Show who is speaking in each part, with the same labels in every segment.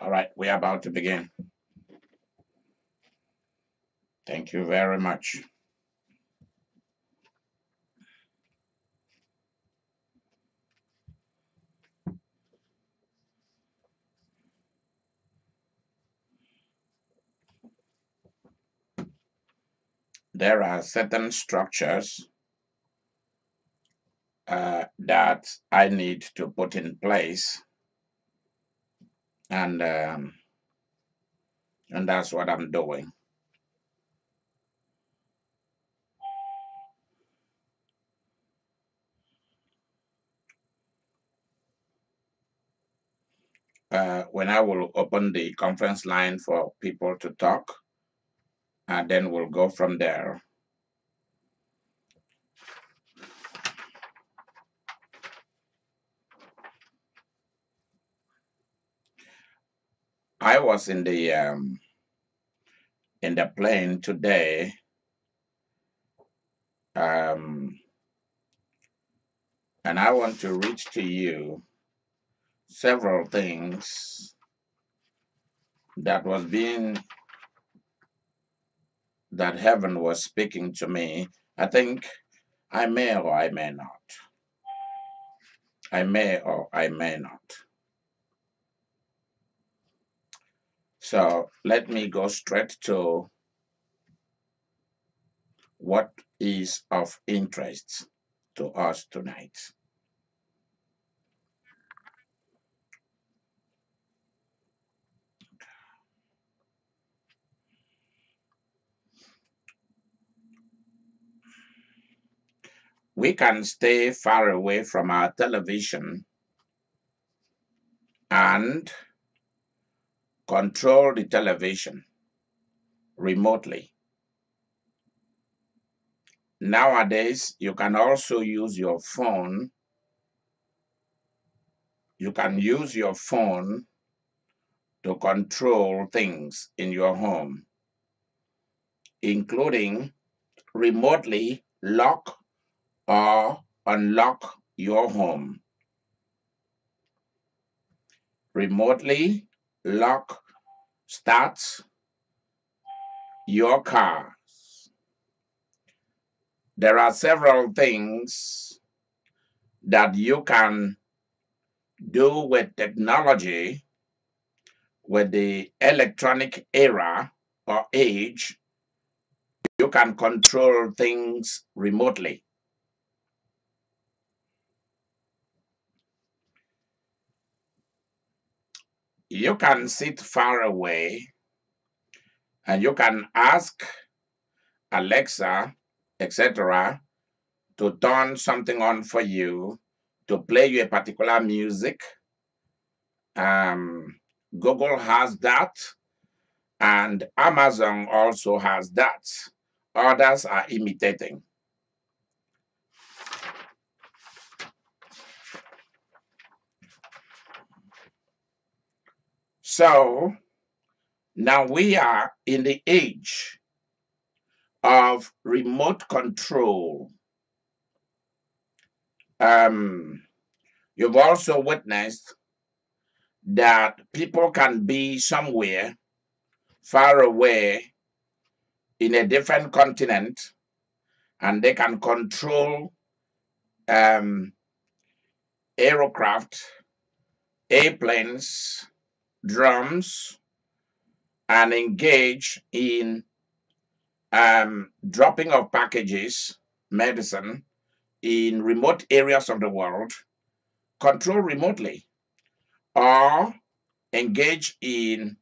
Speaker 1: All right, we are about to begin. Thank you very much. There are certain structures that I need to put in place, and that's what I'm doing. When I will open the conference line for people to talk, and then we'll go from there. I was in the plane today, and I want to reach to you several things that heaven was speaking to me. I think I may or I may not. I may or I may not. So let me go straight to what is of interest to us tonight. We can stay far away from our television and control the television remotely. Nowadays, you can also use your phone. You can use your phone to control things in your home, including remotely lock or unlock your home. Remotely lock starts your car. There are several things that you can do with technology, with the electronic era or age. You can control things remotely. You can sit far away and you can ask Alexa, etc., to turn something on for you, to play you a particular music. Um, Google has that, and Amazon also has that. Others are imitating. So now we are in the age of remote control. You've also witnessed that people can be somewhere far away in a different continent and they can control aircraft, airplanes, drones, and engage in dropping of packages, medicine, in remote areas of the world, control remotely, or engage in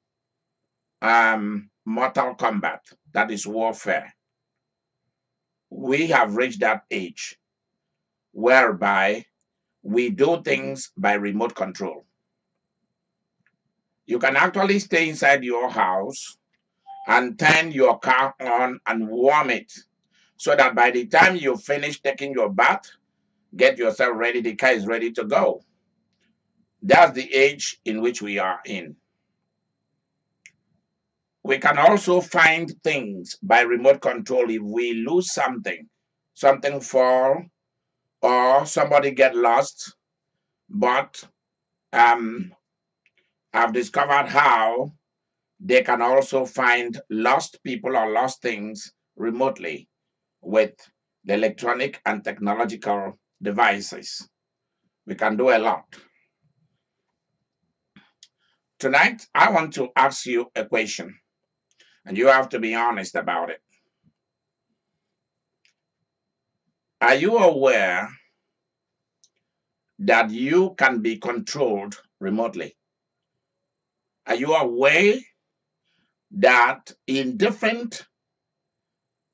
Speaker 1: mortal combat, that is warfare. We have reached that age whereby we do things by remote control. You can actually stay inside your house and turn your car on and warm it so that by the time you finish taking your bath, get yourself ready, the car is ready to go. That's the age in which we are in. We can also find things by remote control if we lose something fall, or somebody get lost, but have discovered how they can also find lost people or lost things remotely with the electronic and technological devices. We can do a lot. Tonight, I want to ask you a question, and you have to be honest about it. Are you aware that you can be controlled remotely? Are you aware that in different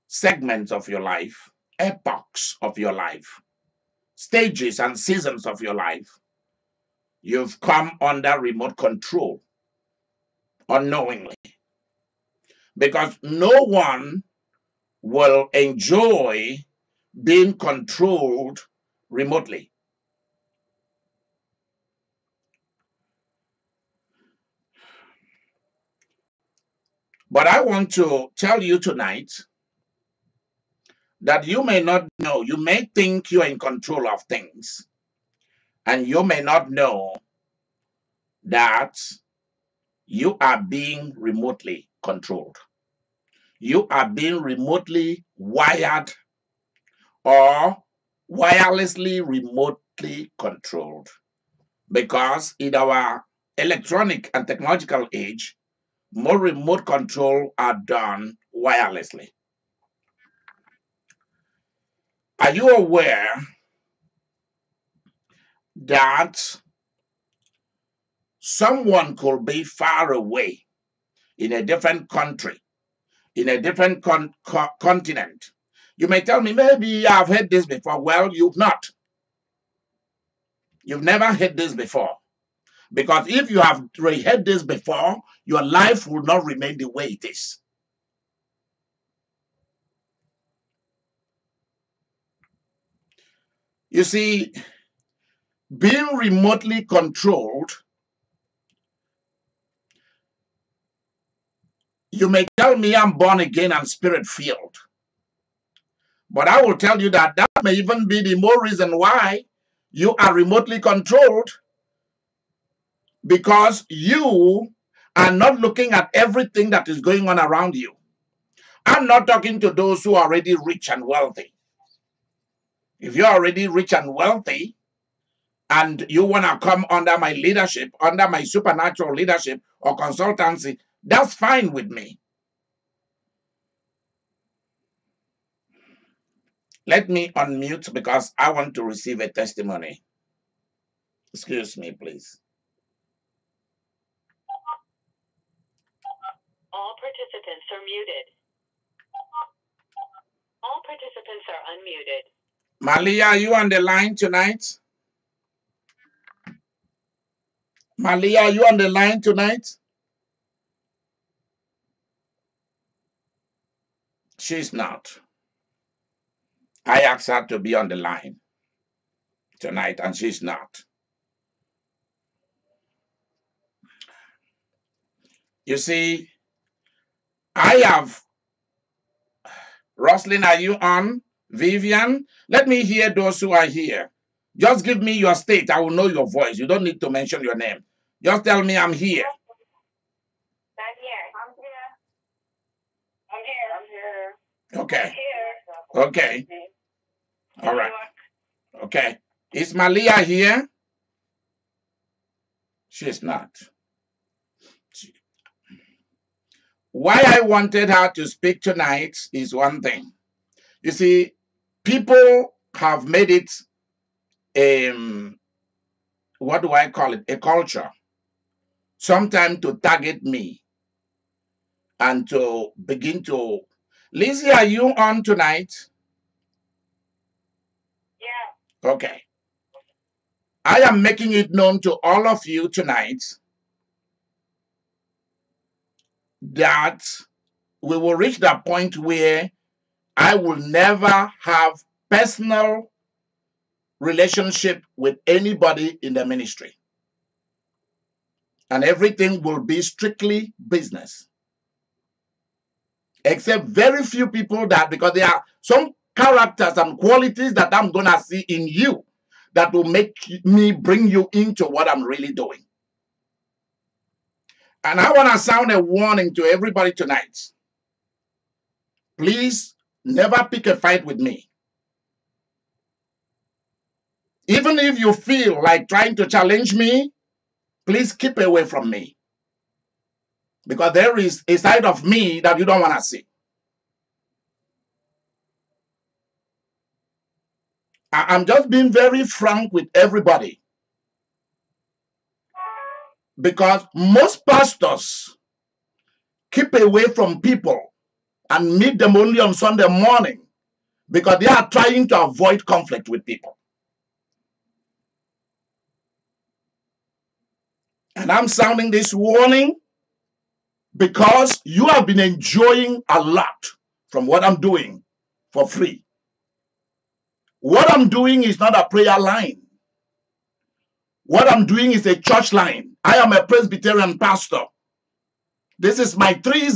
Speaker 1: segments of your life, epochs of your life, stages and seasons of your life, you've come under remote control unknowingly? Because no one will enjoy being controlled remotely. But I want to tell you tonight that you may not know, you may think you're in control of things, and you may not know that you are being remotely controlled. You are being remotely wired or wirelessly remotely controlled. Because in our electronic and technological age, more remote control are done wirelessly. Are you aware that someone could be far away in a different country, in a different continent? You may tell me, maybe I've heard this before. Well, you've not. You've never heard this before. Because if you have heard this before, your life will not remain the way it is. You see, being remotely controlled, you may tell me I'm born again and spirit filled. But I will tell you that that may even be the more reason why you are remotely controlled, because you are not looking at everything that is going on around you. I'm not talking to those who are already rich and wealthy. If you're already rich and wealthy and you want to come under my leadership, under my supernatural leadership or consultancy, that's fine with me. Let me unmute because I want to receive a testimony. Excuse me, please.
Speaker 2: All participants are muted. All participants are unmuted.
Speaker 1: Malia, are you on the line tonight? Malia, are you on the line tonight? She's not. I asked her to be on the line tonight, and she's not. You see, I have... Roslyn, are you on? Vivian, let me hear those who are here. Just give me your state. I will know your voice. You don't need to mention your name. Just tell me I'm here.
Speaker 2: I'm here. I'm here. I'm here. I'm here.
Speaker 1: Okay.
Speaker 2: I'm here.
Speaker 1: Okay. All right. Okay. Is Malia here? She's not. Why I wanted her to speak tonight is one thing. You see, people have made it what do I call it? A culture. Sometimes to target me and to begin to... Lizzie, are you on tonight?
Speaker 2: Yeah.
Speaker 1: Okay. I am making it known to all of you tonight that we will reach that point where I will never have personal relationship with anybody in the ministry. And everything will be strictly business. Except very few people that, because there are some characters and qualities that I'm going to see in you that will make me bring you into what I'm really doing. And I want to sound a warning to everybody tonight. Please never pick a fight with me. Even if you feel like trying to challenge me, please keep away from me. Because there is a side of me that you don't want to see. I'm just being very frank with everybody. Because most pastors keep away from people and meet them only on Sunday morning because they are trying to avoid conflict with people. And I'm sounding this warning because you have been enjoying a lot from what I'm doing for free. What I'm doing is not a prayer line. What I'm doing is a church line. I am a Presbyterian pastor. This is my 30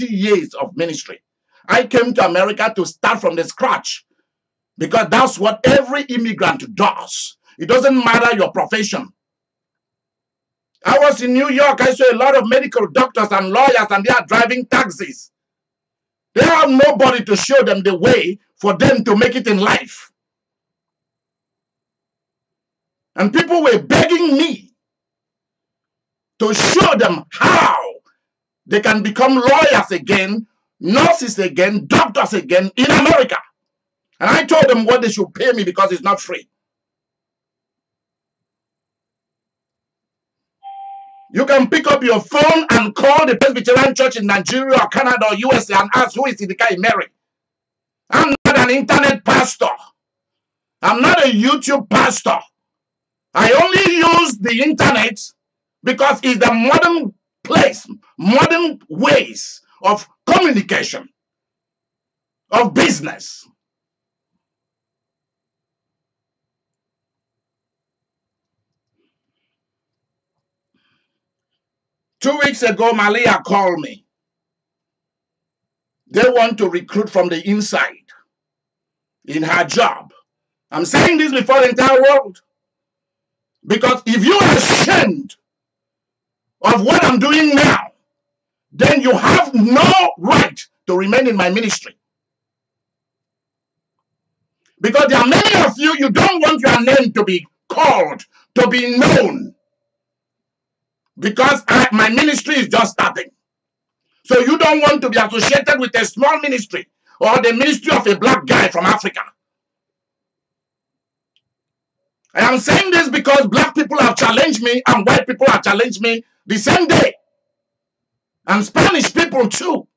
Speaker 1: years of ministry. I came to America to start from the scratch because that's what every immigrant does. It doesn't matter your profession. I was in New York. I saw a lot of medical doctors and lawyers, and they are driving taxis. They have nobody to show them the way for them to make it in life. And people were begging me to show them how they can become lawyers again, nurses again, doctors again in America. And I told them what they should pay me because it's not free. You can pick up your phone and call the Presbyterian Church in Nigeria or Canada or USA and ask, who is Idika Imeri? I'm not an internet pastor. I'm not a YouTube pastor. I only use the internet because it's the modern place, modern ways of communication, of business. Two weeks ago, Malia called me. They want to recruit from the inside in her job. I'm saying this before the entire world. Because if you are ashamed of what I'm doing now, then you have no right to remain in my ministry. Because there are many of you, you don't want your name to be called, to be known. Because my ministry is just starting. So you don't want to be associated with a small ministry or the ministry of a black guy from Africa. I am saying this because black people have challenged me and white people have challenged me the same day. And Spanish people too.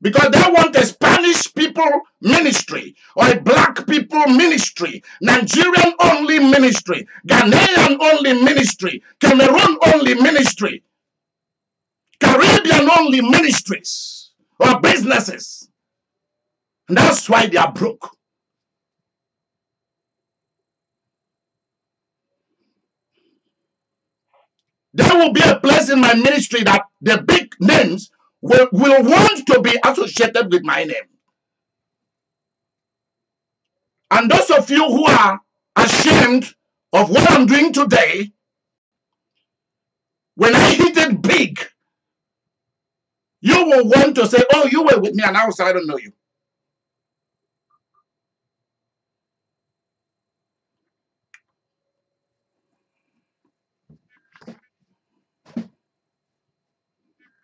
Speaker 1: Because they want a Spanish people ministry or a black people ministry, Nigerian only ministry, Ghanaian only ministry, Cameroon only ministry, Caribbean only ministries or businesses. And that's why they are broke. There will be a place in my ministry that the big names will want to be associated with my name. And those of you who are ashamed of what I'm doing today, when I hit it big, you will want to say, oh, you were with me and I don't know you.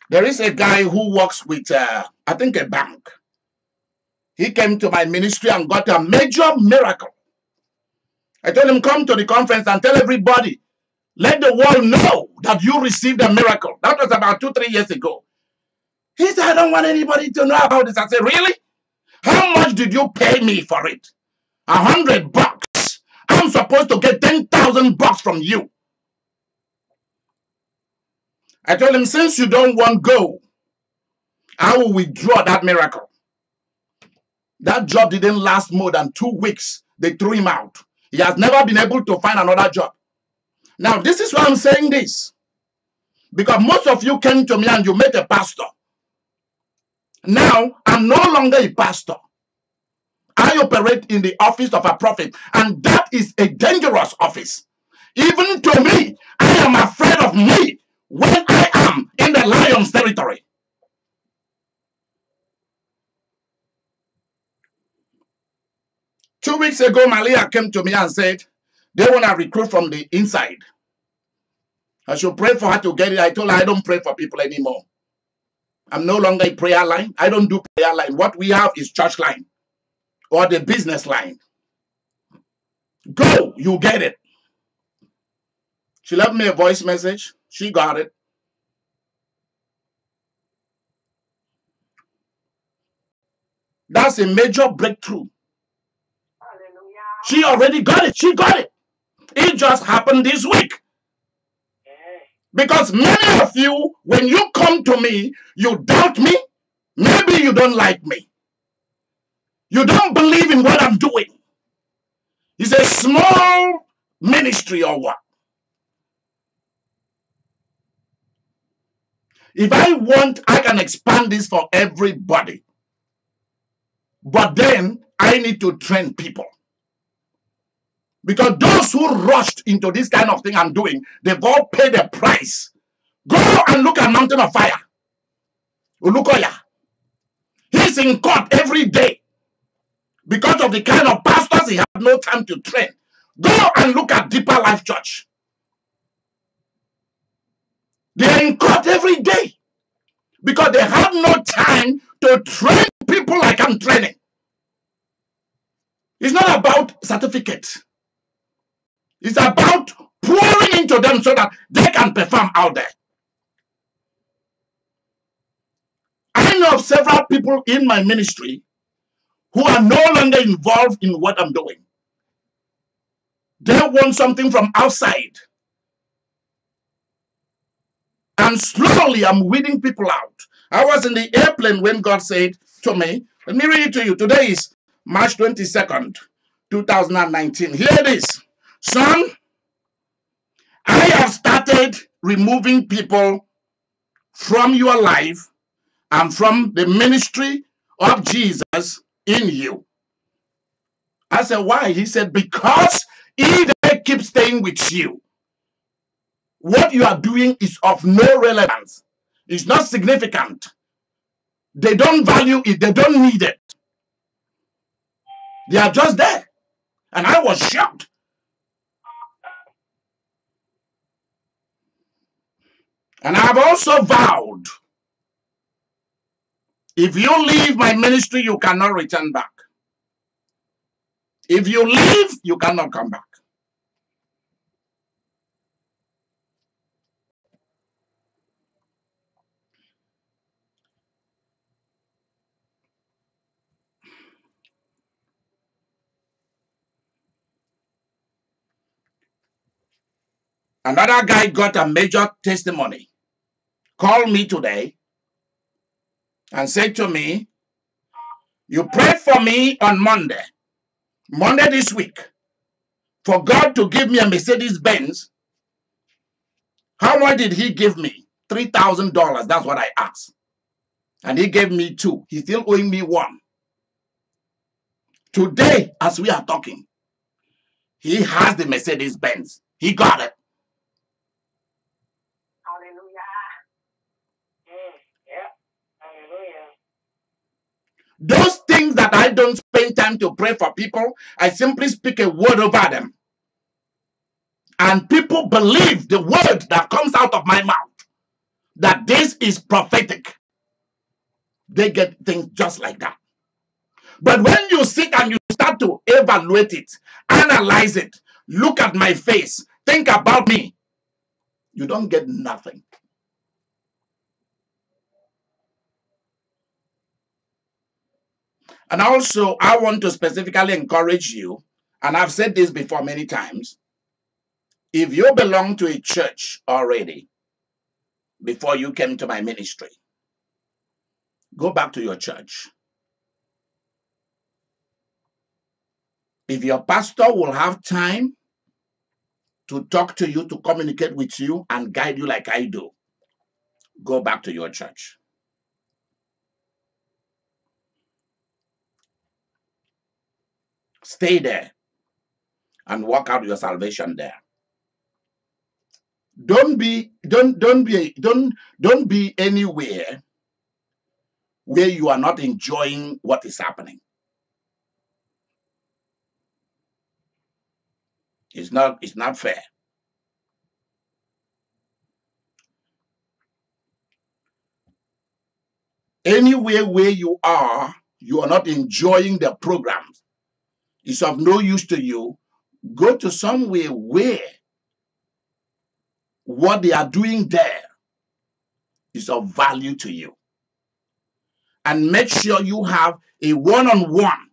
Speaker 1: There is a guy who works with, I think, a bank. He came to my ministry and got a major miracle. I told him, come to the conference and tell everybody, let the world know that you received a miracle. That was about 2-3 years ago. He said, I don't want anybody to know about this. I said, really? How much did you pay me for it? $100. I'm supposed to get $10,000 from you. I told him, since you don't want go, I will withdraw that miracle. That job didn't last more than 2 weeks. They threw him out. He has never been able to find another job. Now, this is why I'm saying this. Because most of you came to me and you met a pastor. Now, I'm no longer a pastor. I operate in the office of a prophet. And that is a dangerous office. Even to me, I am afraid of me when I am in the lion's territory. Two weeks ago, Malia came to me and said they want to recruit from the inside. I should pray for her to get it. I told her I don't pray for people anymore. I'm no longer a prayer line. I don't do prayer line. What we have is church line or the business line. Go, you get it. She left me a voice message. She got it. That's a major breakthrough.
Speaker 2: Hallelujah.
Speaker 1: She already got it. She got it. It just happened this week. Because many of you, when you come to me, you doubt me. Maybe you don't like me. You don't believe in what I'm doing. It's a small ministry or what? If I want, I can expand this for everybody. But then I need to train people. Because those who rushed into this kind of thing I'm doing, they've all paid the price. Go and look at Mountain of Fire. Ulukoya. He's in court every day. Because of the kind of pastors he had no time to train. Go and look at Deeper Life Church. They're in court every day. Because they have no time to train people like I'm training. It's not about certificates. It's about pouring into them so that they can perform out there. I know of several people in my ministry who are no longer involved in what I'm doing. They want something from outside. And slowly I'm weeding people out. I was in the airplane when God said to me, let me read it to you. Today is March 22nd, 2019. Here it is. Son, I have started removing people from your life and from the ministry of Jesus in you. I said, why? He said, because if they keep staying with you, what you are doing is of no relevance. It's not significant. They don't value it. They don't need it. They are just there. And I was shocked. And I've also vowed, if you leave my ministry, you cannot return back. If you leave, you cannot come back. Another guy got a major testimony. Called me today and said to me, you prayed for me on Monday this week, for God to give me a Mercedes-Benz. How much did he give me? $3,000. That's what I asked. And he gave me two. He's still owing me one. Today, as we are talking, he has the Mercedes-Benz. He got it. Those things that I don't spend time to pray for people, I simply speak a word over them. And people believe the word that comes out of my mouth, that this is prophetic. They get things just like that. But when you sit and you start to evaluate it, analyze it, look at my face, think about me, you don't get nothing. And also, I want to specifically encourage you, and I've said this before many times, if you belong to a church already, before you came to my ministry, go back to your church. If your pastor will have time to talk to you, to communicate with you and guide you like I do, go back to your church. Stay there and work out your salvation there.
Speaker 3: Don't be anywhere where you are not enjoying what is happening. It's not fair. Anywhere where you are not enjoying the programs. It's of no use to you. Go to somewhere where what they are doing there is of value to you. And make sure you have a one-on-one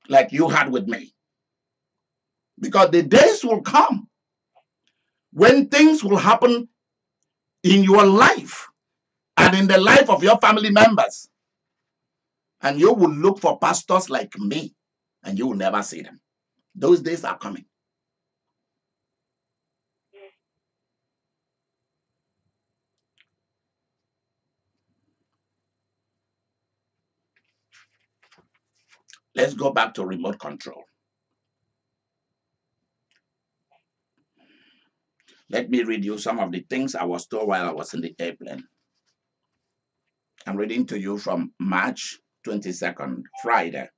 Speaker 3: like you had with me. Because the days will come when things will happen in your life and in the life of your family members. And you will look for pastors like me and you will never see them. Those days are coming. Let's go back to remote control. Let me read you some of the things I was told while I was in the airplane. I'm reading to you from March 22nd, Friday.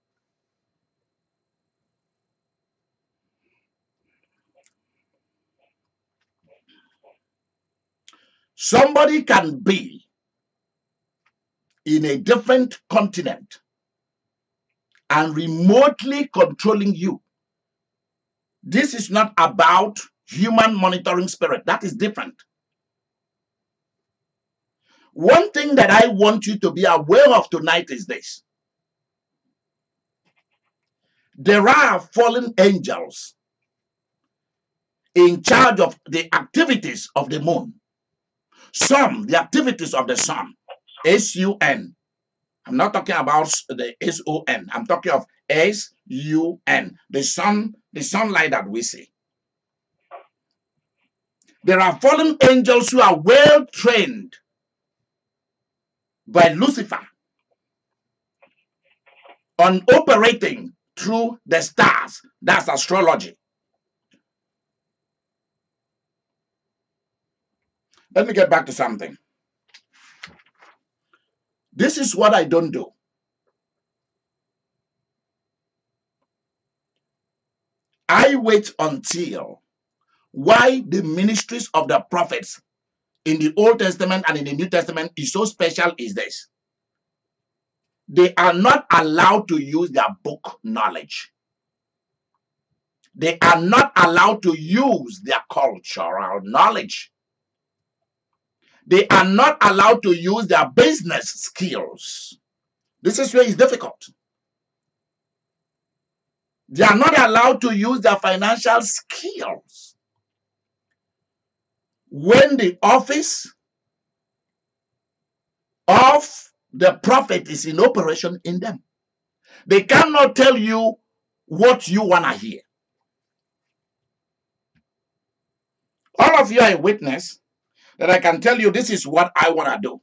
Speaker 3: Somebody can be in a different continent and remotely controlling you. This is not about human monitoring spirit. That is different. One thing that I want you to be aware of tonight is this. There are fallen angels in charge of the activities of the moon. Some, the activities of the sun. S-U-N. I'm not talking about the S-O-N. I'm talking of S-U-N. The sun, the sunlight that we see. There are fallen angels who are well trained by Lucifer on operating through the stars. That's astrology. Let me get back to something. This is what I don't do. I wait until why the ministries of the prophets in the Old Testament and in the New Testament is so special is this. They are not allowed to use their book knowledge. They are not allowed to use their cultural knowledge. They are not allowed to use their business skills. This is where it's difficult. They are not allowed to use their financial skills. When the office of the prophet is in operation in them, they cannot tell you what you want to hear. All of you are a witness that I can tell you this is what I want to do.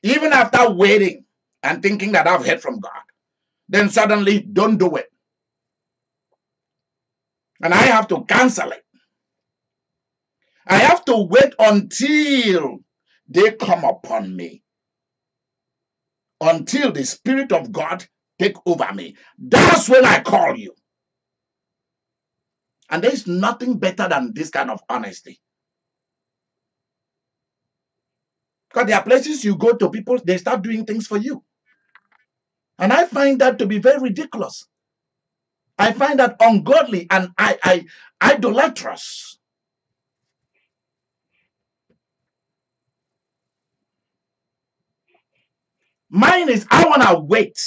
Speaker 3: Even after waiting and thinking that I've heard from God, then suddenly don't do it. And I have to cancel it. I have to wait until they come upon me. Until the Spirit of God take over me. That's when I call you. And there's nothing better than this kind of honesty. Because there are places you go to, people, they start doing things for you. And I find that to be very ridiculous. I find that ungodly and idolatrous. Mine is, I want to wait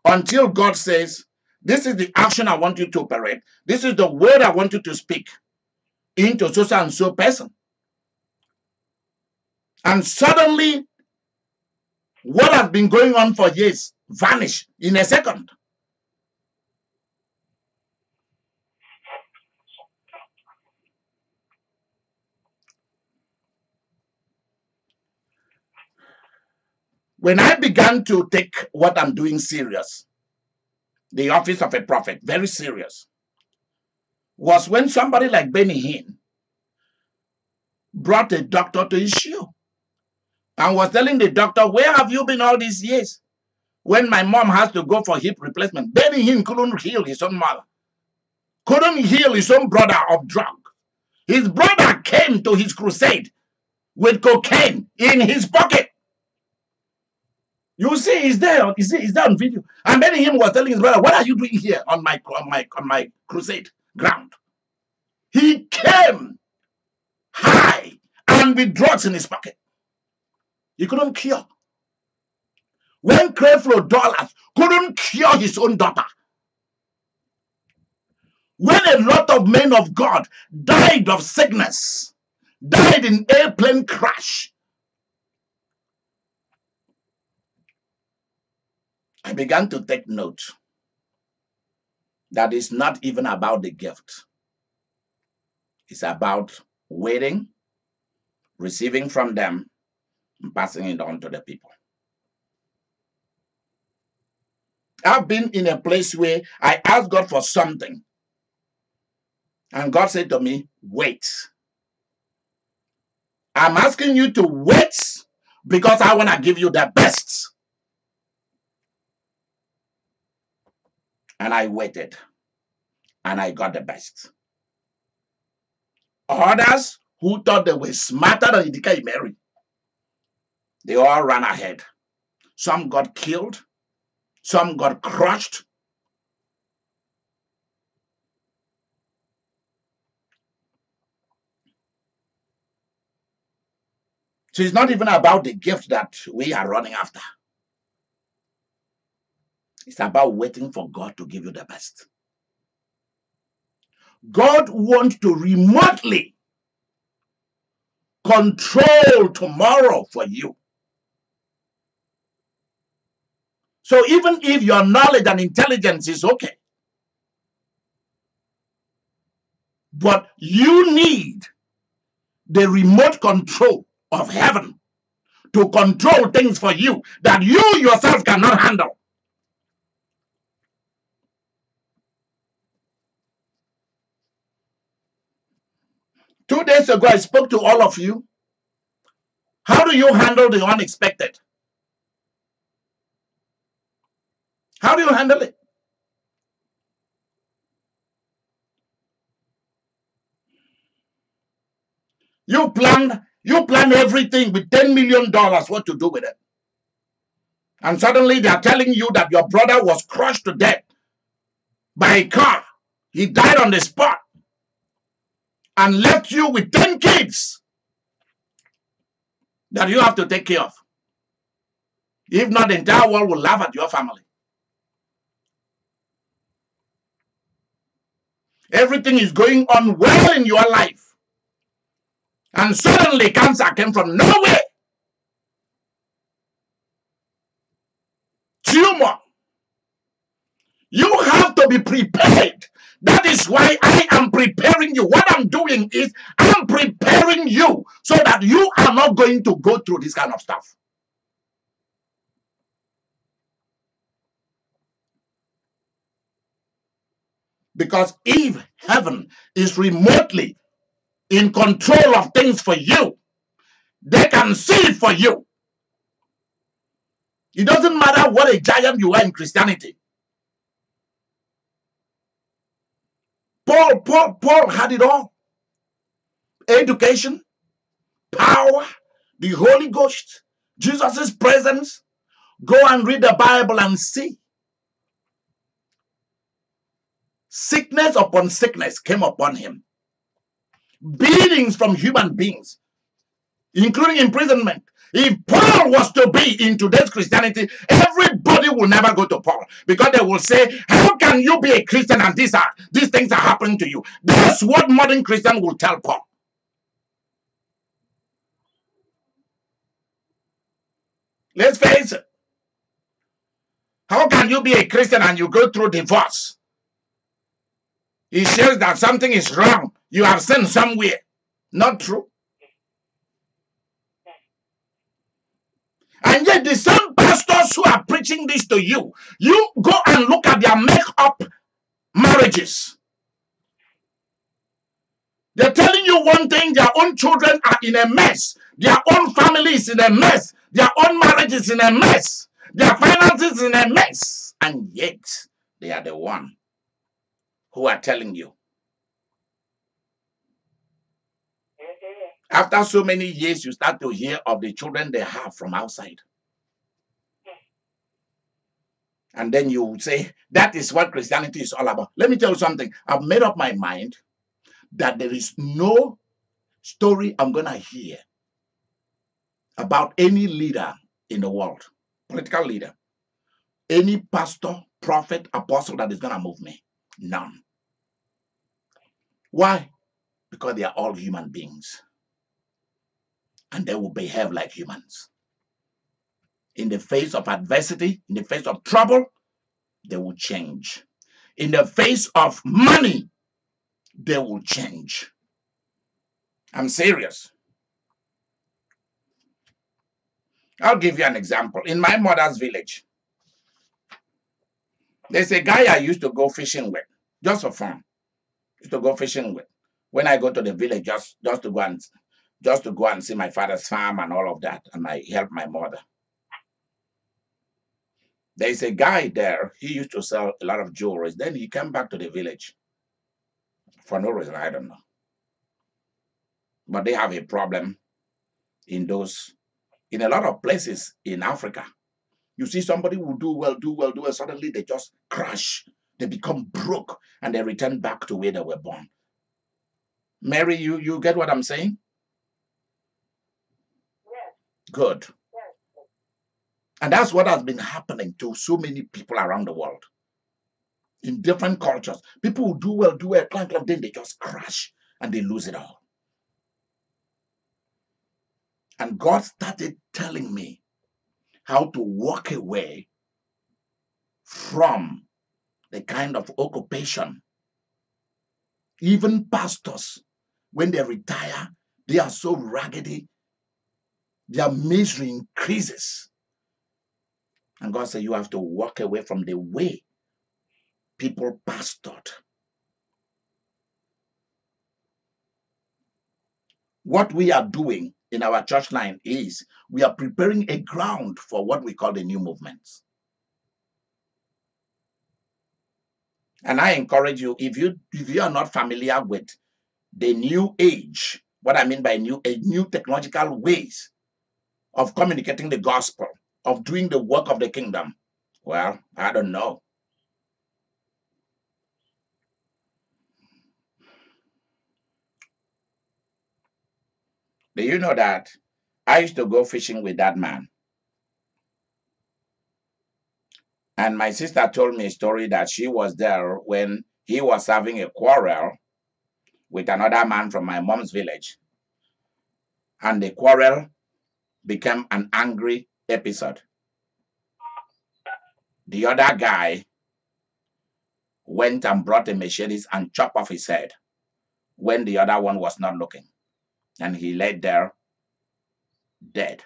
Speaker 3: until God says, this is the action I want you to operate. This is the word I want you to speak into so and so person. And suddenly, what has been going on for years vanish in a second. When I began to take what I'm doing serious, the office of a prophet, very serious, was when somebody like Benny Hinn brought a doctor to his show and was telling the doctor, where have you been all these years? When my mom has to go for hip replacement, Benny Hinn couldn't heal his own mother, couldn't heal his own brother of drug. His brother came to his crusade with cocaine in his pocket. You see, he's there on video. And Benny Hinn was telling his brother, what are you doing here on my crusade ground? He came high and with drugs in his pocket. He couldn't cure. When Creflo Dollars couldn't cure his own daughter. When a lot of men of God died of sickness, died in airplane crash, I began to take note that it's not even about the gift. It's about waiting, receiving from them, and passing it on to the people. I've been in a place where I asked God for something, and God said to me, wait. I'm asking you to wait because I want to give you the best. And I waited, and I got the best. Others who thought they were smarter than Idika Imeri, they all ran ahead. Some got killed, some got crushed. So it's not even about the gift that we are running after. It's about waiting for God to give you the best. God wants to remotely control tomorrow for you. So even if your knowledge and intelligence is okay, but you need the remote control of heaven to control things for you that you yourself cannot handle. Two days ago, I spoke to all of you. How do you handle the unexpected? How do you handle it? You plan everything with $10 million, what to do with it. And suddenly they are telling you that your brother was crushed to death by a car. He died on the spot and left you with 10 kids that you have to take care of. If not, the entire world will laugh at your family. Everything is going on well in your life. And suddenly cancer came from nowhere. Tumor. You have to be prepared. That is why I am preparing you. What I'm doing is I'm preparing you so that you are not going to go through this kind of stuff. Because if heaven is remotely in control of things for you, they can see it for you. It doesn't matter what a giant you are in Christianity. Paul had it all. Education, power, the Holy Ghost, Jesus' presence. Go and read the Bible and see. Sickness upon sickness came upon him. Beatings from human beings, including imprisonment. If Paul was to be in today's Christianity, everybody will never go to Paul because they will say, how can you be a Christian and these things are happening to you? That's what modern Christians will tell Paul. Let's face it. How can you be a Christian and you go through divorce? It shows that something is wrong. You have sinned somewhere. Not true. And yet the same pastors who are preaching this to you, you go and look at their make-up marriages. They're telling you one thing, their own children are in a mess. Their own family is in a mess. Their own marriage is in a mess. Their finances in a mess. And yet, they are the one who are telling you. After so many years, you start to hear of the children they have from outside. And then you say, that is what Christianity is all about. Let me tell you something. I've made up my mind that there is no story I'm going to hear about any leader in the world, political leader, any pastor, prophet, apostle that is going to move me. None. Why? Because they are all human beings. And they will behave like humans. In the face of adversity, in the face of trouble, they will change. In the face of money, they will change. I'm serious. I'll give you an example. In my mother's village, there's a guy I used to go fishing with, just for fun. Used to go fishing with. When I go to the village, just to go and see my father's farm and all of that, and I help my mother. There's a guy there. He used to sell a lot of jewelry. Then he came back to the village for no reason. I don't know. But they have a problem in a lot of places in Africa. You see somebody who do well. Suddenly they just crash. They become broke and they return back to where they were born. Mary, you get what I'm saying?
Speaker 2: Yes.
Speaker 3: Good.
Speaker 2: Yes.
Speaker 3: And that's what has been happening to so many people around the world. In different cultures. People who do well, then they just crash and they lose it all. And God started telling me how to walk away from the kind of occupation. Even pastors, when they retire, they are so raggedy, their misery increases. And God said, you have to walk away from the way people pastored. What we are doing in our church line is we are preparing a ground for what we call the new movements. And I encourage you, if you are not familiar with the new age, what I mean by new technological ways of communicating the gospel, of doing the work of the kingdom, well, I don't know. Do you know that I used to go fishing with that man? And my sister told me a story that she was there when he was having a quarrel with another man from my mom's village. And the quarrel became an angry episode. The other guy went and brought a machete and chopped off his head when the other one was not looking. And he lay there dead.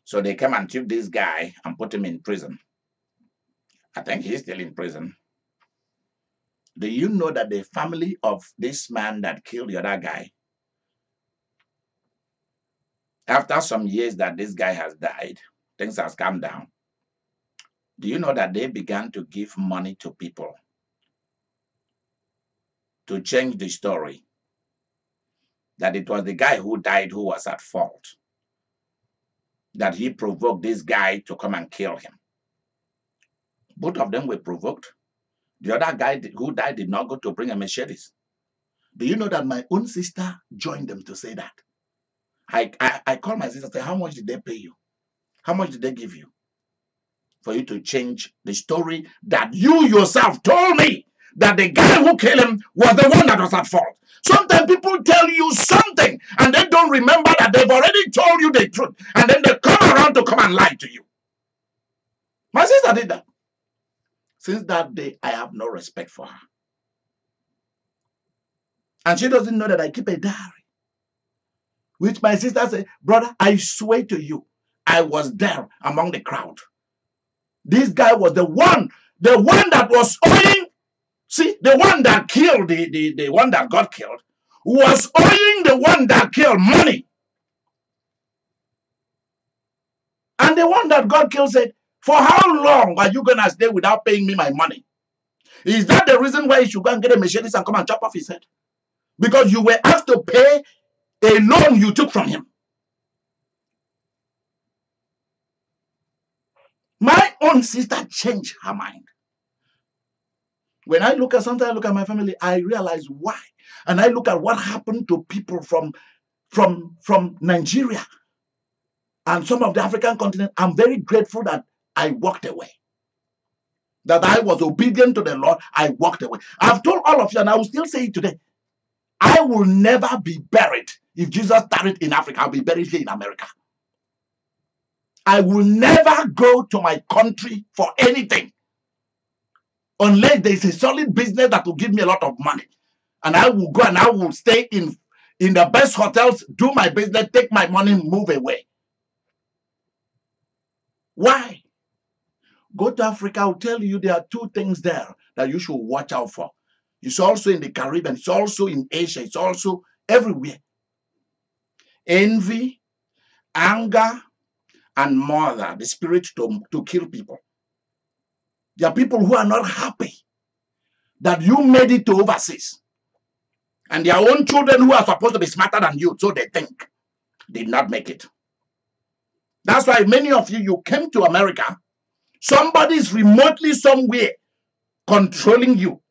Speaker 3: So they came and took this guy and put him in prison. I think he's still in prison. Do you know that the family of this man that killed the other guy, after some years that this guy has died, things have calmed down. Do you know that they began to give money to people to change the story? That it was the guy who died who was at fault. That he provoked this guy to come and kill him. Both of them were provoked. The other guy who died did not go to bring a machete. Do you know that my own sister joined them to say that? I called my sister and said, how much did they pay you? How much did they give you for you to change the story that you yourself told me that the guy who killed him was the one that was at fault? Sometimes people tell you something and they don't remember that they've already told you the truth, and then they come around to come and lie to you. My sister did that. Since that day, I have no respect for her. And she doesn't know that I keep a diary. Which my sister said, brother, I swear to you, I was there among the crowd. This guy was the one that was owing See, the one that killed, the one that got killed, was owing the one that killed money. And the one that got killed said, for how long are you going to stay without paying me my money? Is that the reason why you should go and get a machete and come and chop off his head? Because you were asked to pay a loan you took from him. My own sister changed her mind. When I look at something, I look at my family, I realize why. And I look at what happened to people from Nigeria and some of the African continent. I'm very grateful that I walked away. That I was obedient to the Lord, I walked away. I've told all of you, and I will still say it today, I will never be buried. If Jesus tarried in Africa, I'll be buried here in America. I will never go to my country for anything unless there is a solid business that will give me a lot of money. And I will go and I will stay in the best hotels, do my business, take my money, move away. Why? Go to Africa, I'll tell you there are two things there that you should watch out for. It's also in the Caribbean, it's also in Asia, it's also everywhere. Envy, anger, and murder, the spirit to kill people. There are people who are not happy that you made it to overseas. And their own children who are supposed to be smarter than you, so they think, did not make it. That's why many of you, you came to America, somebody is remotely somewhere controlling you.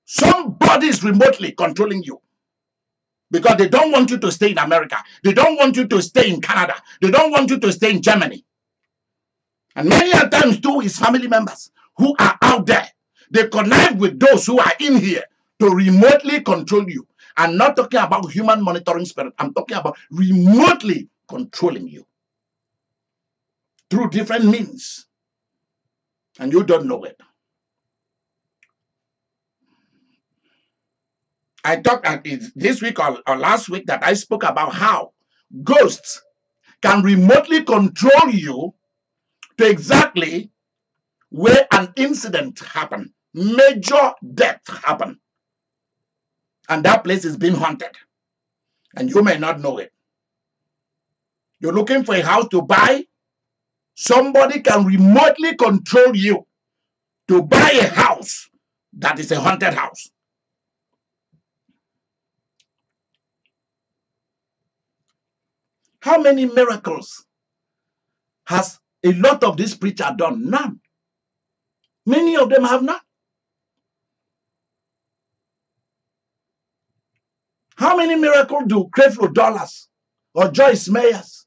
Speaker 3: Somebody is remotely controlling you. Because they don't want you to stay in America. They don't want you to stay in Canada. They don't want you to stay in Germany. And many a times too is family members who are out there. They connive with those who are in here to remotely control you. I'm not talking about human monitoring spirit. I'm talking about remotely controlling you through different means. And you don't know it. I talked this week or last week that I spoke about how ghosts can remotely control you to exactly where an incident happened, major death happened. And that place is being haunted. And you may not know it. You're looking for a house to buy. Somebody can remotely control you to buy a house that is a haunted house. How many miracles has a lot of these preachers done? None. Many of them have none. How many miracles do Creflo Dollars or Joyce Meyers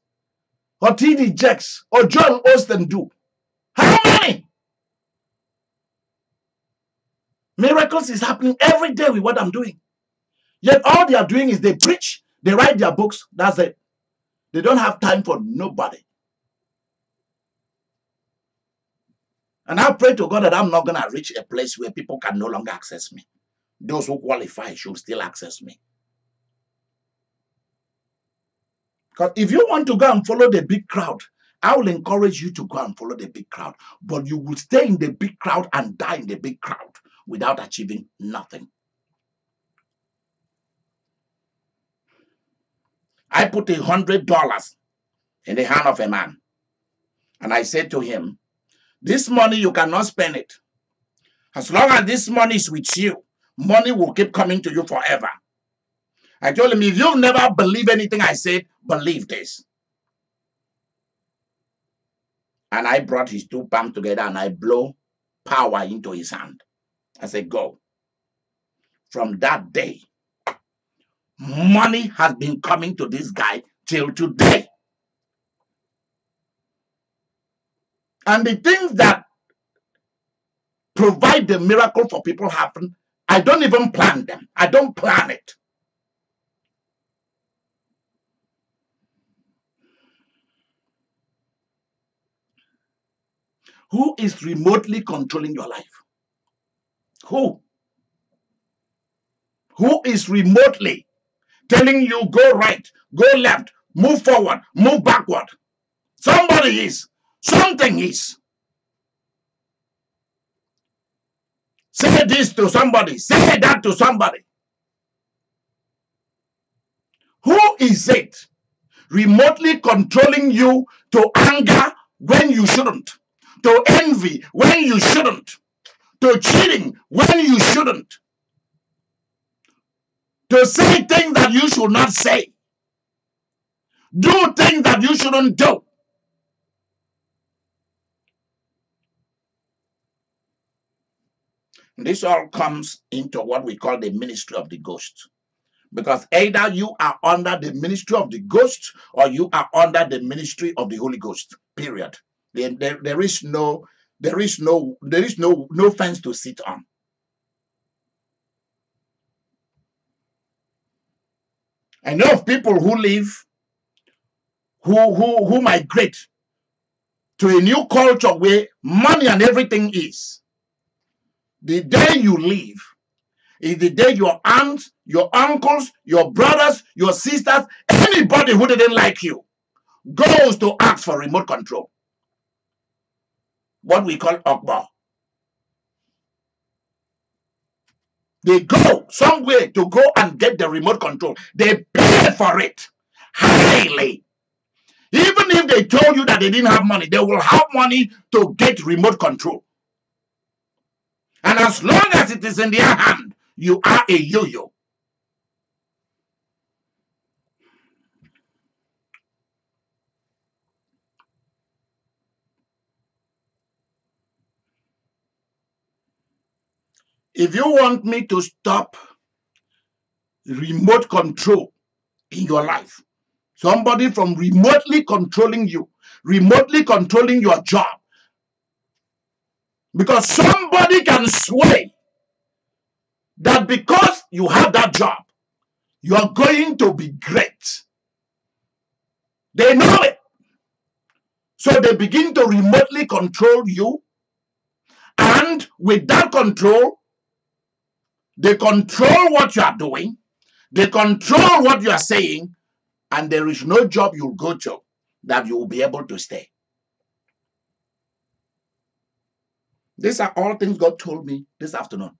Speaker 3: or T.D. Jakes or Joel Osteen do? How many? Miracles is happening every day with what I'm doing. Yet all they are doing is they preach, they write their books, that's it. They don't have time for nobody. And I pray to God that I'm not going to reach a place where people can no longer access me. Those who qualify should still access me. Because if you want to go and follow the big crowd, I will encourage you to go and follow the big crowd. But you will stay in the big crowd and die in the big crowd without achieving nothing. I put $100 in the hand of a man. And I said to him, this money, you cannot spend it. As long as this money is with you, money will keep coming to you forever. I told him, if you never believe anything I said, believe this. And I brought his two palms together and I blow power into his hand. I said, go. From that day, money has been coming to this guy till today. And the things that provide the miracle for people happen, I don't even plan them. I don't plan it. Who is remotely controlling your life? Who? Who is remotely telling you go right, go left, move forward, move backward? Somebody is. Something is. Say this to somebody. Say that to somebody. Who is it remotely controlling you to anger when you shouldn't, to envy when you shouldn't, to cheating when you shouldn't, to say things that you should not say, do things that you shouldn't do? This all comes into what we call the ministry of the ghost. Because either you are under the ministry of the ghost or you are under the ministry of the Holy Ghost. Period. There is no fence to sit on. I know of people who live, who migrate to a new culture where money and everything is. The day you leave is the day your aunts, your uncles, your brothers, your sisters, anybody who didn't like you goes to ask for remote control. What we call OKPO. They go somewhere to go and get the remote control. They pay for it highly. Even if they told you that they didn't have money, they will have money to get remote control. And as long as it is in their hand, you are a yo-yo. If you want me to stop remote control in your life, somebody from remotely controlling you, remotely controlling your job, because somebody can sway that because you have that job, you are going to be great. They know it. So they begin to remotely control you. And with that control, they control what you are doing. They control what you are saying. And there is no job you'll go to that you will be able to stay. These are all things God told me this afternoon.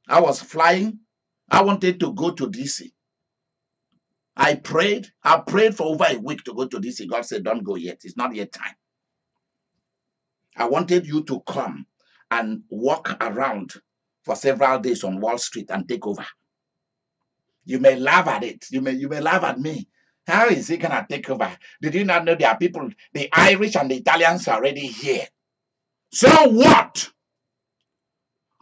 Speaker 3: I was flying. I wanted to go to DC. I prayed for over a week to go to DC. God said, don't go yet. It's not yet time. I wanted you to come and walk around for several days on Wall Street and take over. You may laugh at it. You may laugh at me. How is he going to take over? Did you not know there are people, the Irish and the Italians are already here? So what?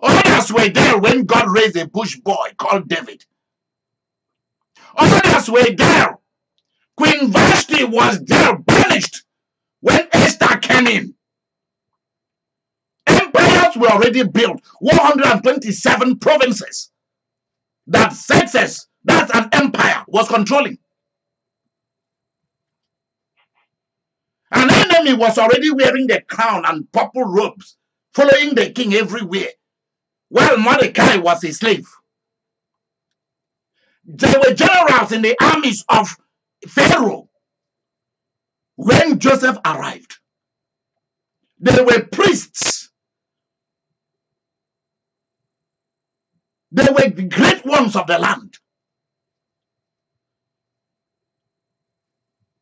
Speaker 3: Others were there when God raised a bush boy called David. Others were there. Queen Vashti was there, banished when Esther came in. Empires were already built. 127 provinces that Xerxes, that's an empire, was controlling. An enemy was already wearing the crown and purple robes, following the king everywhere, while Mordecai was a slave. There were generals in the armies of Pharaoh when Joseph arrived. There were priests. They were the great ones of the land.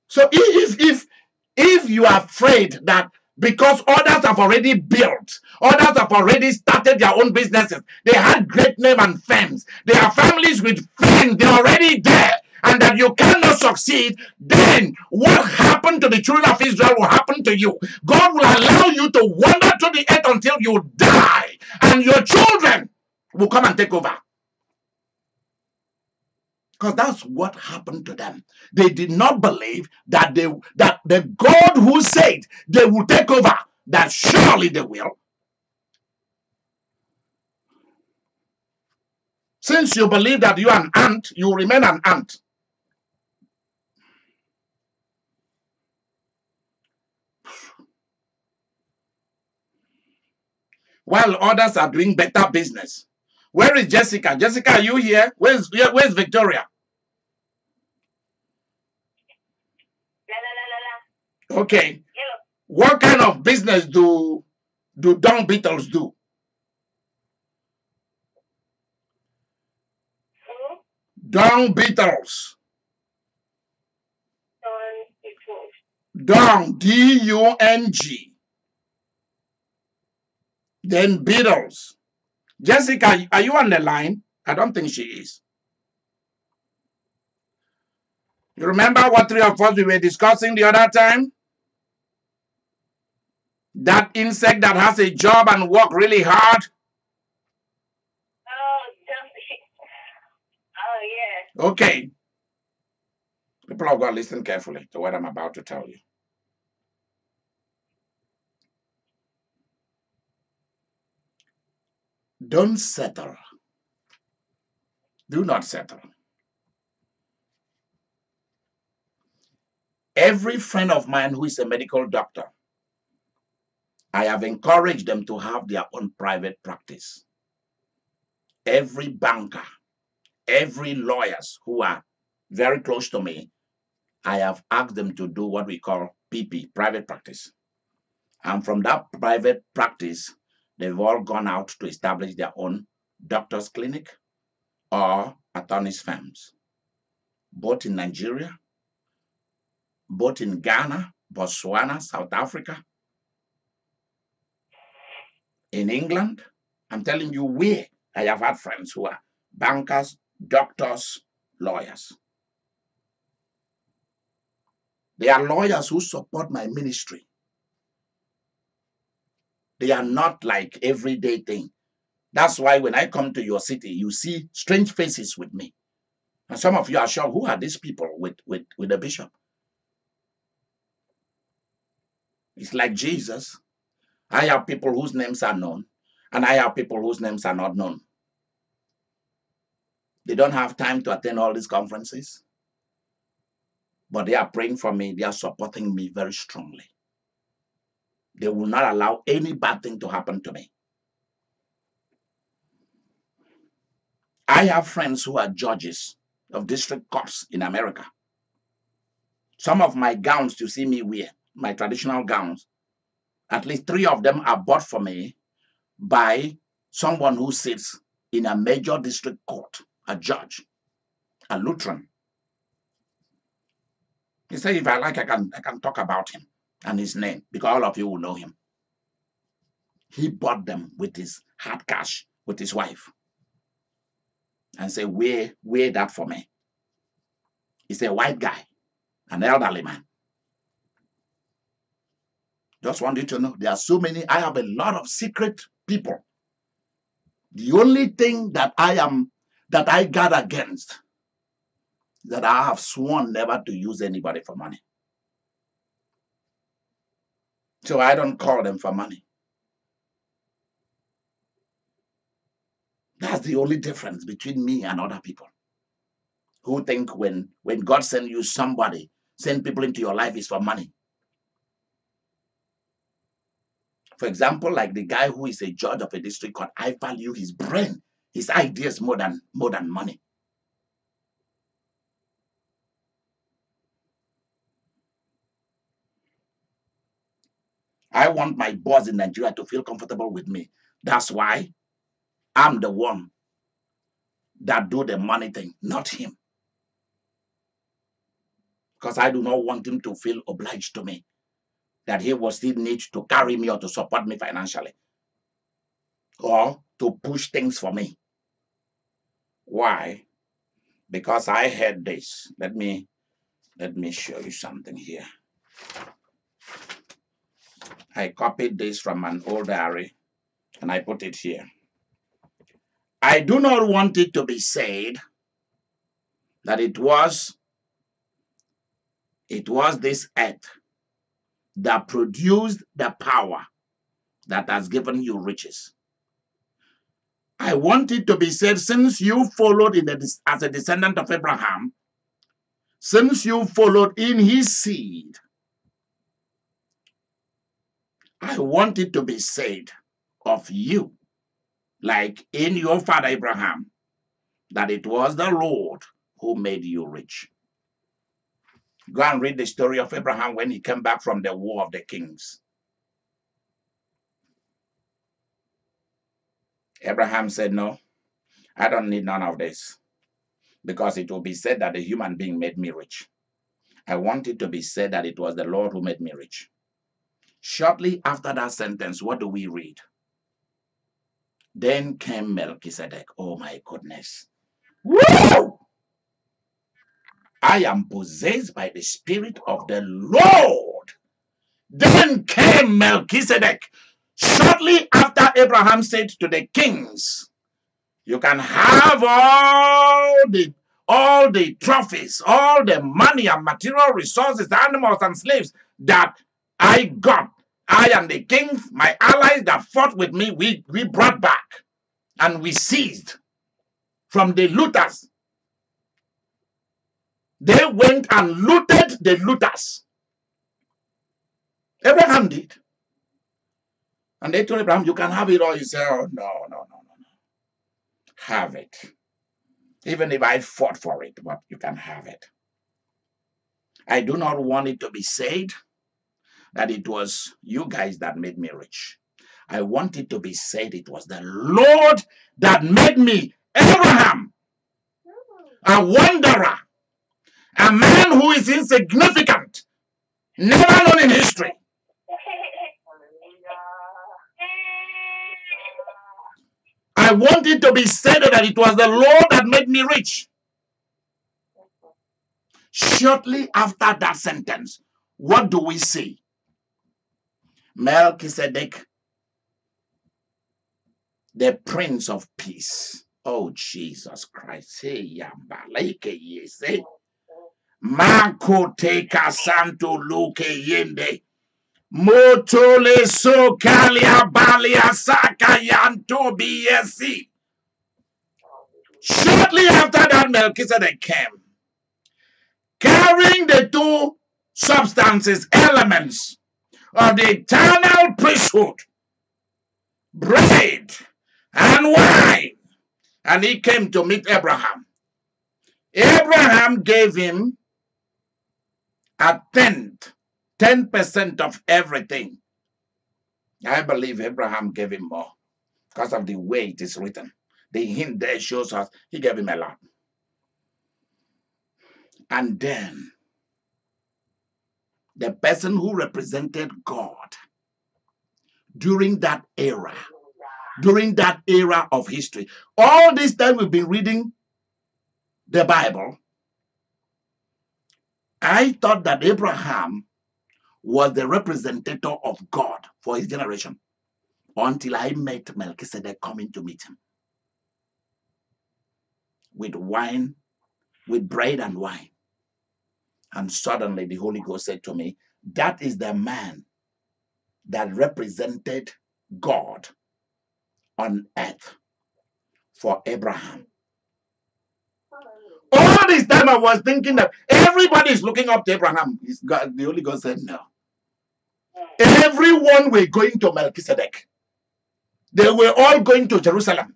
Speaker 3: So if you are afraid that because others have already built, others have already started their own businesses, they had great name and fame, they have families with fame, they're already there, and that you cannot succeed, then what happened to the children of Israel will happen to you. God will allow you to wander to the earth until you die, and your children will come and take over. Because that's what happened to them. They did not believe that the God who said they will take over, that surely they will. Since you believe that you are an ant, you remain an ant. While others are doing better business. Where is Jessica? Jessica, are you here? Where's Victoria? Okay. What kind of business do dung beetles do? Dung beetles.
Speaker 2: Dung.
Speaker 3: Dung, D-U-N-G. Then beetles. Jessica, are you on the line? I don't think she is. You remember what three of us we were discussing the other time? That insect that has a job and work really hard.
Speaker 2: Oh, oh yeah.
Speaker 3: Okay. People of God, listen carefully to what I'm about to tell you. Don't settle. Do not settle. Every friend of mine who is a medical doctor, I have encouraged them to have their own private practice. Every banker, every lawyers who are very close to me, I have asked them to do what we call PP, private practice. And from that private practice, they've all gone out to establish their own doctor's clinic or attorney's firms, both in Nigeria, both in Ghana, Botswana, South Africa, in England. I'm telling you where I have had friends who are bankers, doctors, lawyers. They are lawyers who support my ministry. They are not like everyday thing. That's why when I come to your city, you see strange faces with me. And some of you are sure, who are these people with the bishop? It's like Jesus. I have people whose names are known, and I have people whose names are not known. They don't have time to attend all these conferences, but they are praying for me. They are supporting me very strongly. They will not allow any bad thing to happen to me. I have friends who are judges of district courts in America. Some of my gowns you see me wear, my traditional gowns, at least 3 of them are bought for me by someone who sits in a major district court, a judge, a Lutheran. He said, if I like, I can talk about him and his name, because all of you will know him. He bought them with his hard cash, with his wife, and said, wear that for me. He's a white guy, an elderly man. Just want you to know, there are so many. I have a lot of secret people. The only thing that I guard against, that I have sworn never to use anybody for money. So I don't call them for money. That's the only difference between me and other people who think when God sends you somebody, send people into your life is for money. For example, like the guy who is a judge of a district court, I value his brain, his ideas more than money. I want my boss in Nigeria to feel comfortable with me. That's why I'm the one that do the money thing, not him. Because I do not want him to feel obliged to me, that he will still need to carry me or to support me financially or to push things for me. Why? Because I heard this. Let me show you something here. I copied this from an old diary and I put it here. I do not want it to be said that it was this earth that produced the power that has given you riches. I want it to be said, since you followed as a descendant of Abraham, since you followed in his seed, I want it to be said of you, like in your father Abraham, that it was the Lord who made you rich. Go and read the story of Abraham when he came back from the war of the kings. Abraham said, no, I don't need none of this. because it will be said that a human being made me rich. I want it to be said that it was the Lord who made me rich. Shortly after that sentence, what do we read? Then came Melchizedek. Oh my goodness. Woo! I am possessed by the Spirit of the Lord. Then came Melchizedek. Shortly after Abraham said to the kings, you can have all the trophies, all the money and material resources, animals and slaves that I got. I and the kings, my allies that fought with me, we brought back and we seized from the looters. They went and looted the looters. Abraham did. And they told Abraham, you can have it all. He said, oh, no. Have it. Even if I fought for it, but you can have it. I do not want it to be said that it was you guys that made me rich. I want it to be said it was the Lord that made me Abraham, a wanderer, a man who is insignificant, never known in history. I want it to be said that it was the Lord that made me rich. Shortly after that sentence, what do we see? Melchizedek, the Prince of Peace. Oh, Jesus Christ. Mako teka santo luke yende. Motole so kalia balia saka yanto biesi. Shortly after that, Melchizedek came, carrying the two substances, elements of the eternal priesthood, bread and wine. And he came to meet Abraham. Abraham gave him a tenth, 10% of everything. I believe Abraham gave him more because of the way it is written. The hint there shows us he gave him a lot. And then the person who represented God during that era of history. All this time we've been reading the Bible. I thought that Abraham was the representative of God for his generation until I met Melchizedek coming to meet him with wine, with bread and wine. And suddenly the Holy Ghost said to me, that is the man that represented God on earth for Abraham. All this time I was thinking that everybody is looking up to Abraham. The Holy Ghost said no. Everyone were going to Melchizedek. They were all going to Jerusalem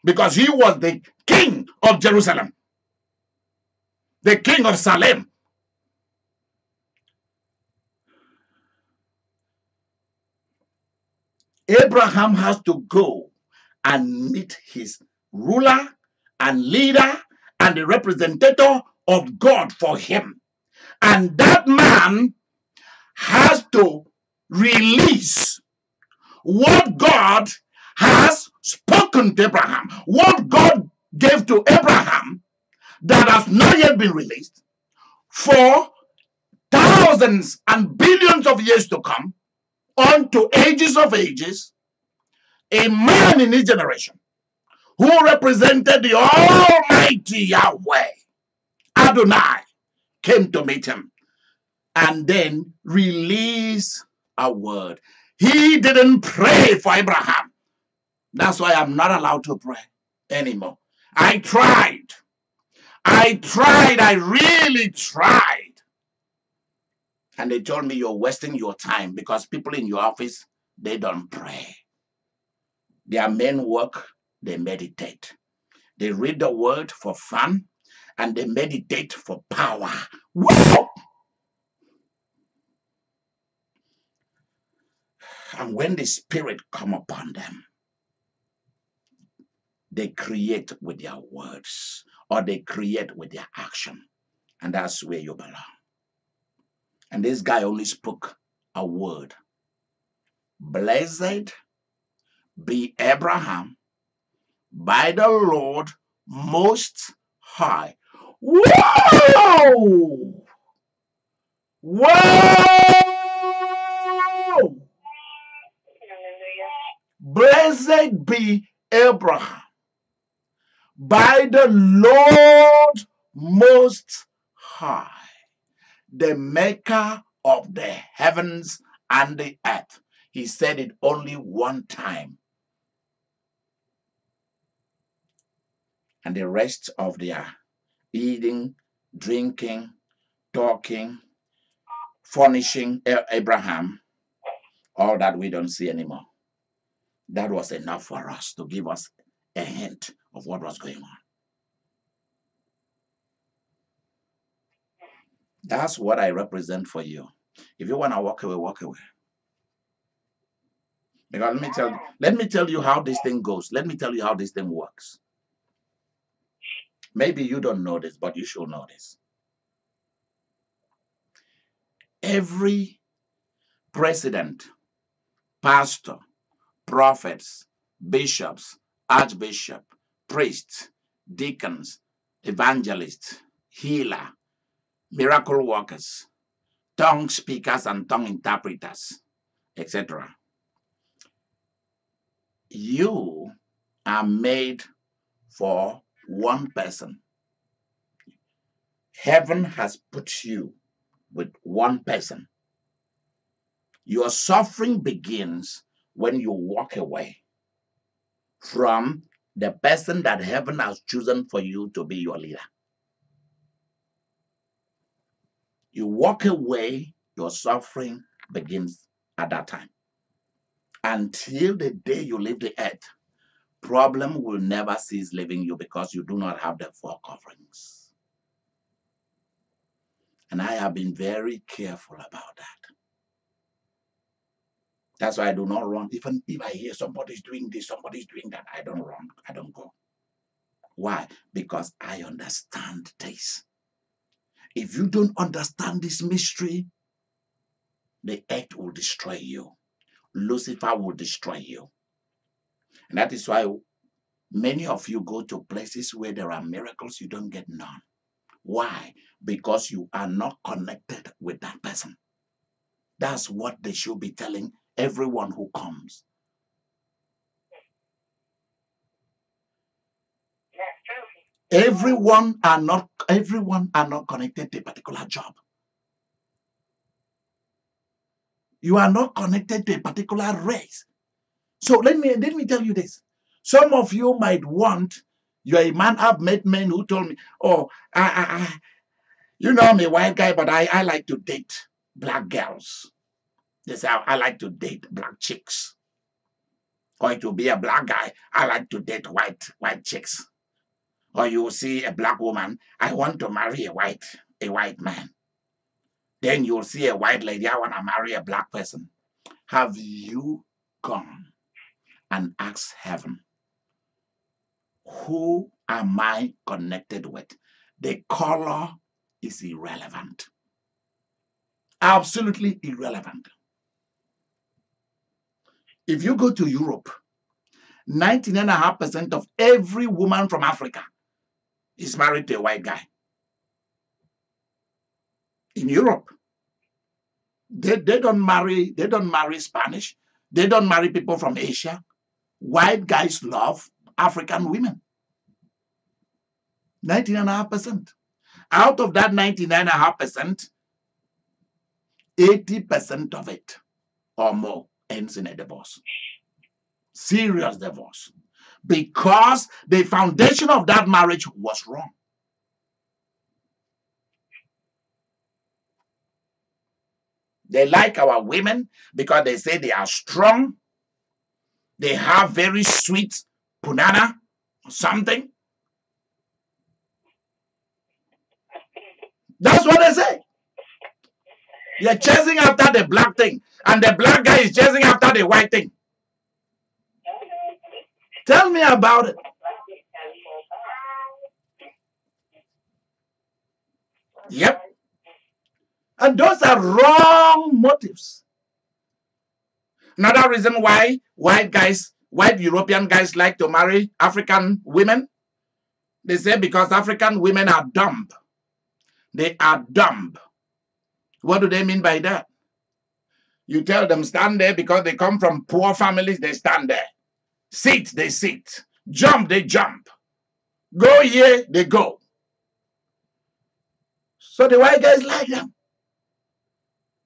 Speaker 3: because he was the king of Jerusalem, the king of Salem. Abraham has to go and meet his ruler and leader and the representative of God for him. And that man has to release what God has spoken to Abraham, what God gave to Abraham that has not yet been released for thousands and billions of years to come, unto ages of ages. A man in his generation who represented the Almighty Yahweh, Adonai, came to meet him and then release a word. He didn't pray for Abraham. That's why I'm not allowed to pray anymore. I tried. I really tried. And they told me, you're wasting your time because people in your office, they don't pray. Their main work, they meditate. They read the word for fun and they meditate for power. Wow! And when the Spirit come upon them, They create with their words or they create with their action. And that's where you belong. And this guy only spoke a word. Blessed be Abraham by the Lord Most High. Whoa! Whoa! Blessed be Abraham by the Lord Most High, the maker of the heavens and the earth. He said it only one time. And the rest of their eating, drinking, talking, furnishing Abraham, all that we don't see anymore. That was enough for us to give us a hint of what was going on. That's what I represent for you. If you want to walk away, walk away. Because let me tell you how this thing goes. Let me tell you how this thing works. Maybe you don't know this, but you should know this. Every president, pastor, prophets, bishops, archbishop, priests, deacons, evangelists, healer, miracle workers, tongue speakers and tongue interpreters, etc. You are made for one person. Heaven has put you with one person. Your suffering begins when you walk away from the person that heaven has chosen for you to be your leader. You walk away, your suffering begins at that time. Until the day you leave the earth, problem will never cease leaving you because you do not have the 4 coverings. And I have been very careful about that. That's why I do not run. Even if I hear somebody's doing this, somebody's doing that, I don't run. I don't go. Why? Because I understand this. If you don't understand this mystery, the earth will destroy you. Lucifer will destroy you. And that is why many of you go to places where there are miracles, you don't get none. Why? Because you are not connected with that person. That's what they should be telling everyone who comes. Everyone are not connected to a particular job. You are not connected to a particular race. So let me tell you this. Some of you might want, you're a man. I've met men who told me, oh, you know, I'm a white guy, but I like to date black girls. They say, I like to date black chicks. Or to be a black guy, I like to date white chicks. Or you see a black woman, I want to marry a white man. Then you'll see a white lady, I want to marry a black person. Have you gone and asked heaven, who am I connected with? The color is irrelevant. Absolutely irrelevant. If you go to Europe, 19.5% of every woman from Africa is married to a white guy. In Europe, they don't marry Spanish. They don't marry people from Asia. White guys love African women. 19.5%. Out of that 19.5%, 80% of it or more ends in a divorce. Serious divorce. Because the foundation of that marriage was wrong. They like our women because they say they are strong. They have very sweet punana or something. That's what they say. They're chasing after the black thing, and the black guy is chasing after the white thing. Tell me about it. Yep. And those are wrong motives. Another reason why white European guys like to marry African women, they say because African women are dumb. They are dumb. What do they mean by that? You tell them stand there because they come from poor families, they stand there. Sit, they sit. Jump, they jump. Go here, they go. So the white guys like them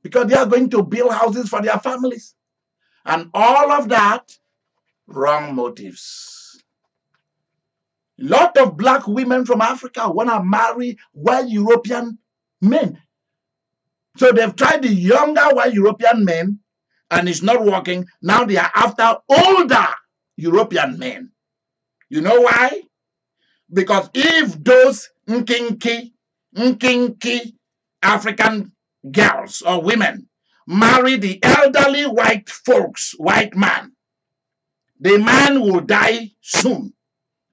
Speaker 3: because they are going to build houses for their families. And all of that, wrong motives. A lot of black women from Africa want to marry white European men. So they've tried the younger white European men and it's not working. Now they are after older European men. You know why? Because if those nkinki African girls or women marry the elderly white folks, white man, the man will die soon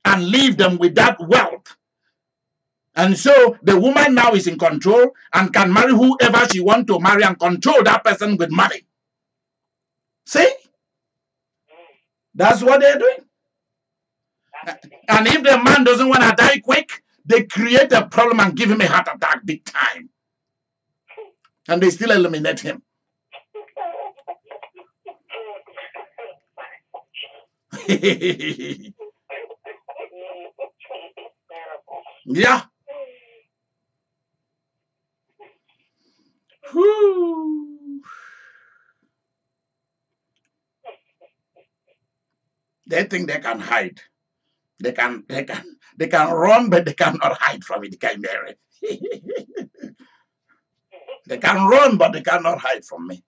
Speaker 3: and leave them with that wealth. And so the woman now is in control and can marry whoever she wants to marry and control that person with money. See? That's what they're doing. And if the man doesn't want to die quick, they create a problem and give him a heart attack big time. And they still eliminate him. Yeah. Whew. They think they can hide. They can run, but they cannot hide from Idika Imeri. They can run, but they cannot hide from me.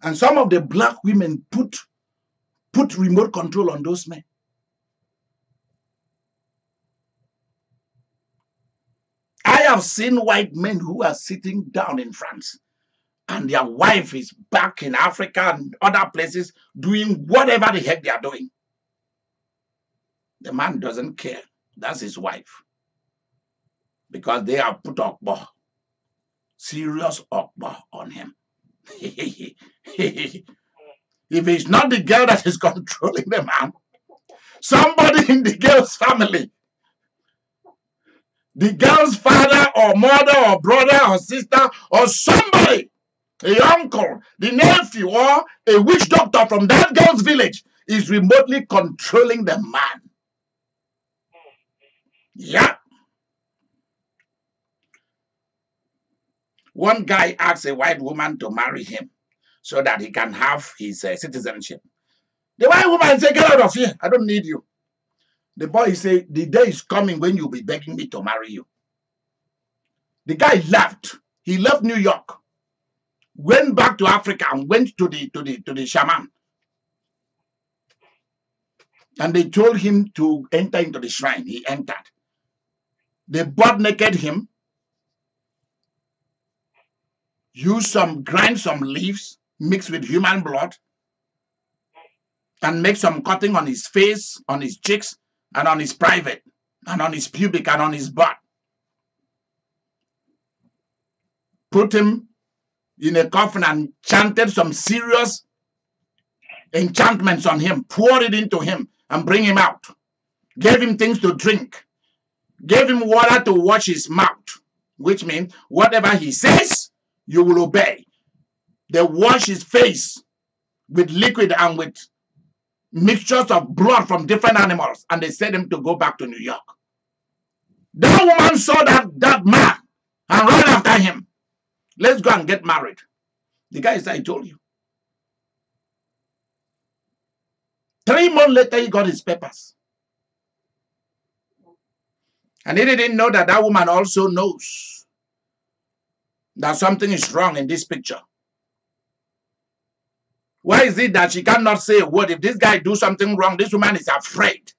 Speaker 3: And some of the black women put remote control on those men. I have seen white men who are sitting down in France and their wife is back in Africa and other places doing whatever the heck they are doing. The man doesn't care. That's his wife. Because they have put OKPO, serious OKPO on him. If it's not the girl that is controlling the man, somebody in the girl's family, the girl's father or mother or brother or sister or somebody, a uncle, the nephew or a witch doctor from that girl's village is remotely controlling the man. Yeah. One guy asked a white woman to marry him so that he can have his citizenship. The white woman said, "Get out of here. I don't need you." The boy said, "The day is coming when you'll be begging me to marry you." The guy left. He left New York, went back to Africa and went to the shaman. And they told him to enter into the shrine. He entered. They butt naked him, grind some leaves mixed with human blood, and make some cutting on his face, on his cheeks, and on his private, and on his pubic, and on his butt. Put him in a coffin and chanted some serious enchantments on him, poured it into him, and bring him out. Gave him things to drink. Gave him water to wash his mouth, which means whatever he says, you will obey. They wash his face with liquid and with mixtures of blood from different animals, and they sent him to go back to New York. That woman saw that man and ran after him. Let's go and get married. The guy said, "I told you." 3 months later, he got his papers. And he didn't know that that woman also knows that something is wrong in this picture. Why is it that she cannot say a word? If this guy do something wrong, this woman is afraid.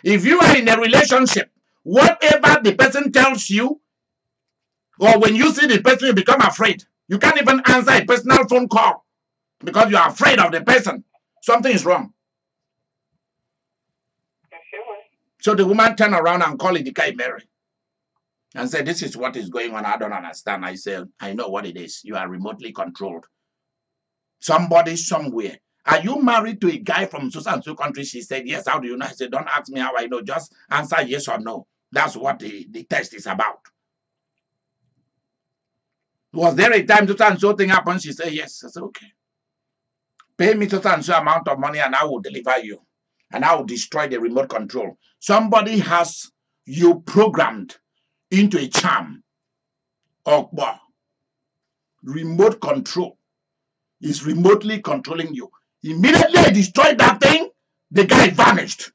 Speaker 3: If you are in a relationship, whatever the person tells you, or when you see the person, you become afraid. You can't even answer a personal phone call because you are afraid of the person. Something is wrong. So the woman turned around and called Idika Imeri and say, this is what is going on. I don't understand. I say, I know what it is. You are remotely controlled. Somebody somewhere. Are you married to a guy from so and so country? She said, yes. How do you know? I said, don't ask me how I know. Just answer yes or no. That's what the test is about. Was there a time so and so thing happened? She said, yes. I said, okay. Pay me so and so amount of money and I will deliver you. And I will destroy the remote control. Somebody has you programmed into a charm. OKPO. Remote control is remotely controlling you. Immediately I destroyed that thing, the guy vanished.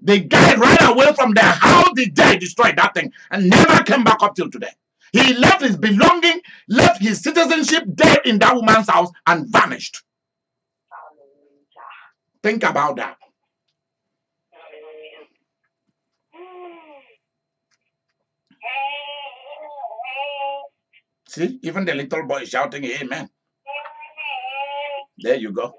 Speaker 3: The guy ran away from there. How did they destroy that thing and never came back up till today? He left his belonging, left his citizenship there in that woman's house and vanished. Think about that. See, even the little boy is shouting amen. There you go.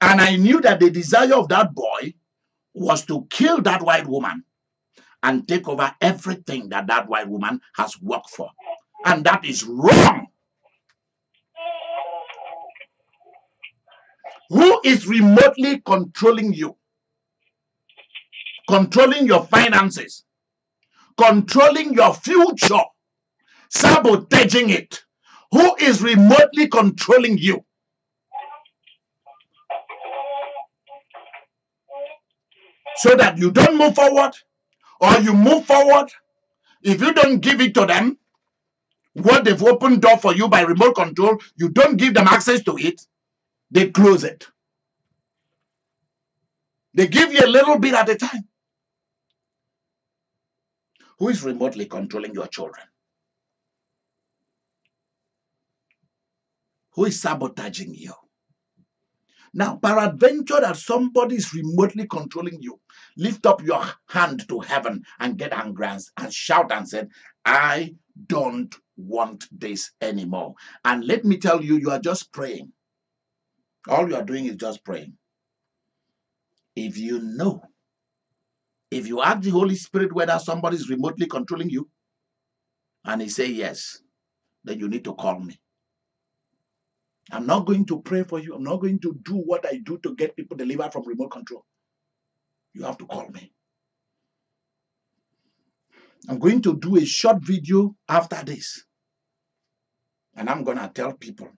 Speaker 3: And I knew that the desire of that boy was to kill that white woman and take over everything that that white woman has worked for. And that is wrong. Who is remotely controlling you? Controlling your finances, controlling your future, sabotaging it. Who is remotely controlling you? So that you don't move forward, or you move forward. If you don't give it to them, what they've opened door for you by remote control, you don't give them access to it, they close it. They give you a little bit at a time. Who is remotely controlling your children? Who is sabotaging you? Now, peradventure that somebody is remotely controlling you, lift up your hand to heaven and get angry and shout and say, I don't want this anymore. And let me tell you, you are just praying. All you are doing is just praying. If you know, if you ask the Holy Spirit whether somebody is remotely controlling you, and he say yes, then you need to call me. I'm not going to pray for you. I'm not going to do what I do to get people delivered from remote control. You have to call me. I'm going to do a short video after this. And I'm going to tell people,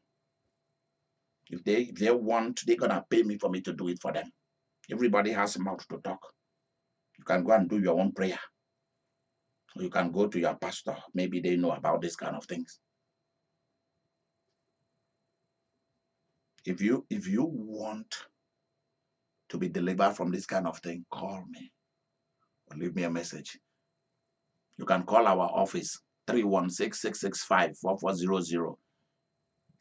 Speaker 3: if they want, they're going to pay me for me to do it for them. Everybody has a mouth to talk. You can go and do your own prayer. Or you can go to your pastor. Maybe they know about this kind of things. If you want to be delivered from this kind of thing, call me or leave me a message. You can call our office 316-665-4400.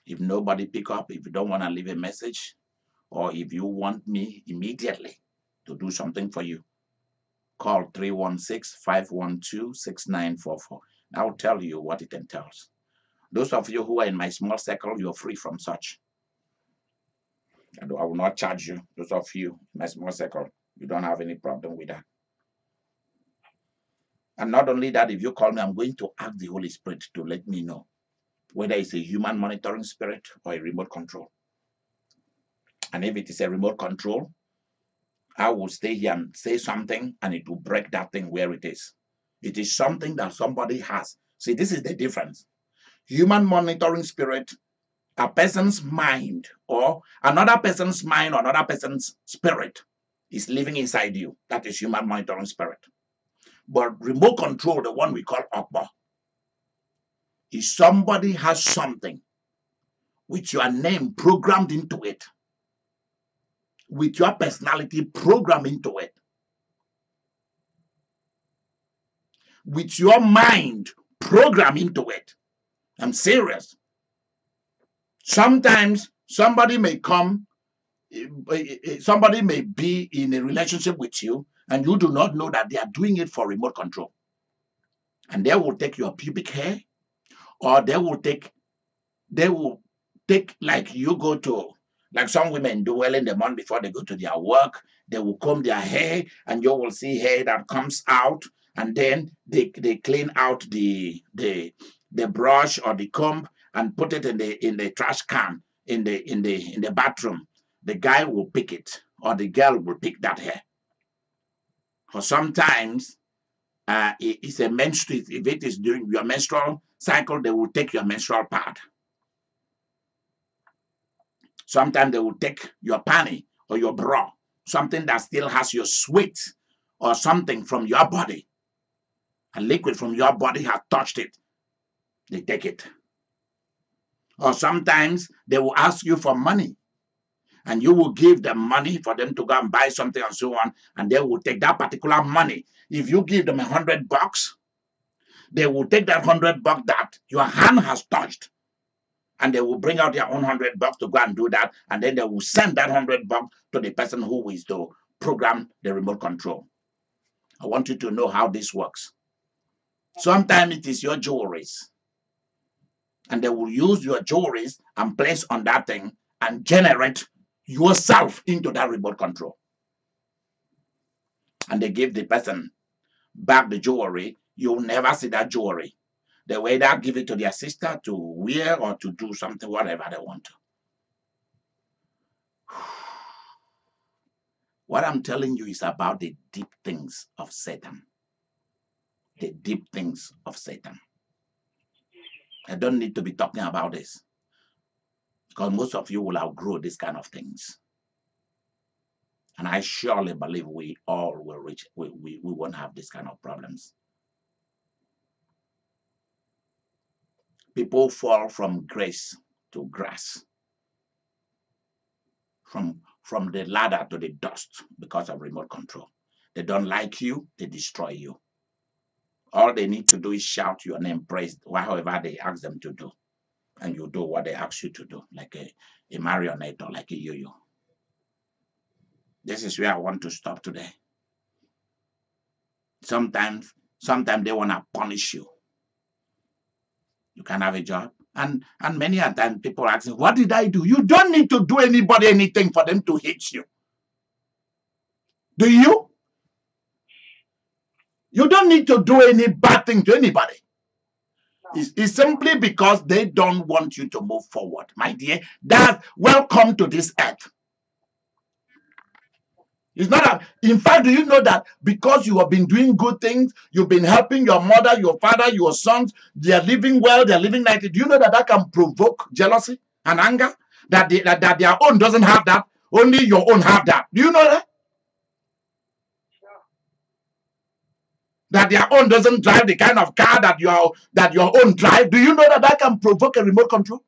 Speaker 3: If nobody pick up, if you don't want to leave a message, or if you want me immediately to do something for you, call 316-512-6944. I'll tell you what it entails. Those of you who are in my small circle, you're free from such. I will not charge you. Those of you in my small circle, you don't have any problem with that. And not only that, if you call me, I'm going to ask the Holy Spirit to let me know whether it's a human monitoring spirit or a remote control. And if it is a remote control, I will stay here and say something and it will break that thing where it is. It is something that somebody has. See, this is the difference. Human monitoring spirit, a person's mind or another person's mind or another person's spirit is living inside you. That is human monitoring spirit. But remote control, the one we call OKPO, is somebody has something with your name programmed into it, with your personality programmed into it, with your mind programmed into it. I'm serious. Sometimes somebody may come, somebody may be in a relationship with you and you do not know that they are doing it for remote control. And they will take your pubic hair, or they will take like you go to Like some women do early in the morning before they go to their work. They will comb their hair, and you will see hair that comes out, and then they clean out the brush or the comb and put it in the trash can in the bathroom. The guy will pick it, or the girl will pick that hair. Or sometimes it's a menstrual. If it is during your menstrual cycle, they will take your menstrual pad. Sometimes they will take your panty or your bra, something that still has your sweat or something from your body. A liquid from your body has touched it. They take it. Or sometimes they will ask you for money, and you will give them money for them to go and buy something and so on, and they will take that particular money. If you give them $100, they will take that $100 that your hand has touched, and they will bring out their own $100 to go and do that, and then they will send that $100 to the person who is to program the remote control. I want you to know how this works. Sometimes it is your jewelries, and they will use your jewelries and place on that thing and generate yourself into that remote control. And they give the person back the jewelry. You'll never see that jewelry. They will either give it to their sister to wear or to do something, whatever they want to. What I'm telling you is about the deep things of Satan. The deep things of Satan. I don't need to be talking about this, because most of you will outgrow these kind of things. And I surely believe we all will reach, we won't have this kind of problems. People fall from grace to grass, from the ladder to the dust, because of remote control. They don't like you, they destroy you. All they need to do is shout your name, praise, however they ask them to do. And you do what they ask you to do, like a marionette or like a yo-yo. This is where I want to stop today. Sometimes they want to punish you. You can have a job. And many a time people ask, what did I do? You don't need to do anybody anything for them to hate you. Do you? You don't need to do any bad thing to anybody. It's simply because they don't want you to move forward. My dear, that's welcome to this earth. It's not that. In fact, do you know that because you have been doing good things, you've been helping your mother, your father, your sons, they are living well, they are living nicely. Do you know that that can provoke jealousy and anger? That their own doesn't have that, only your own have that. Do you know that? That their own doesn't drive the kind of car that your own drive. Do you know that that can provoke a remote control?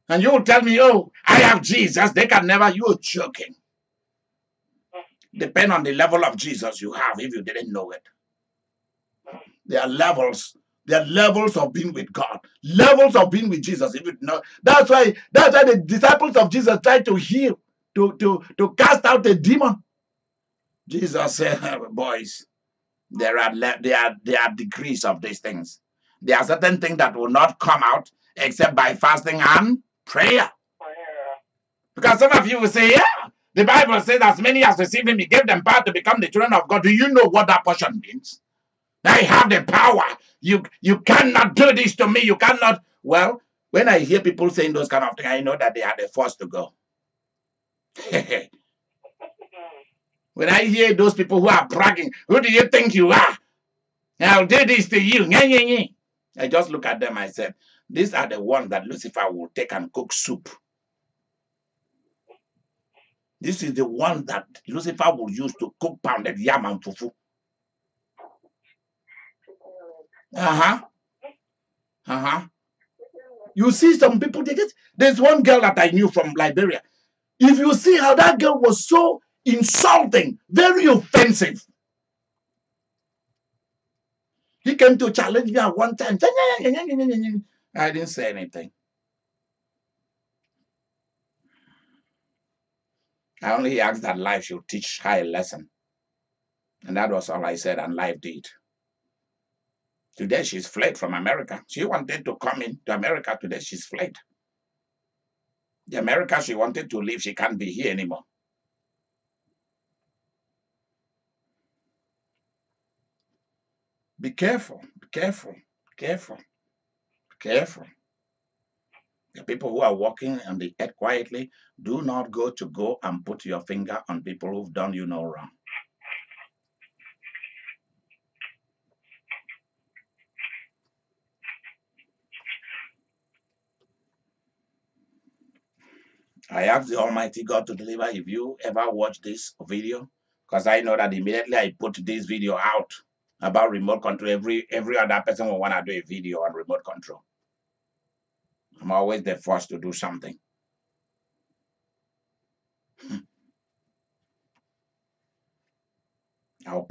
Speaker 3: And you will tell me, oh, I have Jesus. They can never. You're joking. Depend on the level of Jesus you have, if you didn't know it. There are levels. There are levels of being with God. Levels of being with Jesus. If you know, that's why the disciples of Jesus tried to heal, to cast out a demon. Jesus said, boys, there are degrees of these things. There are certain things that will not come out except by fasting and prayer. Because some of you will say, yeah, the Bible says as many as received him, he gave them power to become the children of God. Do you know what that portion means? I have the power. You cannot do this to me. You cannot. Well, when I hear people saying those kind of things, I know that they are the first to go. When I hear those people who are bragging, who do you think you are? I'll do this to you. I just look at them. I said, these are the ones that Lucifer will take and cook soup. This is the one that Lucifer will use to cook pounded yam and fufu. You see some people, there's one girl that I knew from Liberia. If you see how that girl was so insulting, very offensive. He came to challenge me at one time. I didn't say anything. I only asked that life should teach her a lesson. And that was all I said, and life did. Today she's fled from America. She wanted to come into America. Today she's fled.
Speaker 1: The America she wanted to leave, she can't be here anymore. Be careful, be careful, be careful, be careful. The people who are walking on the earth quietly, do not go and put your finger on people who've done you no wrong. I ask the Almighty God to deliver. If you ever watch this video, because I know that immediately I put this video out about remote control, every other person will want to do a video on remote control. I'm always the first to do something. I'll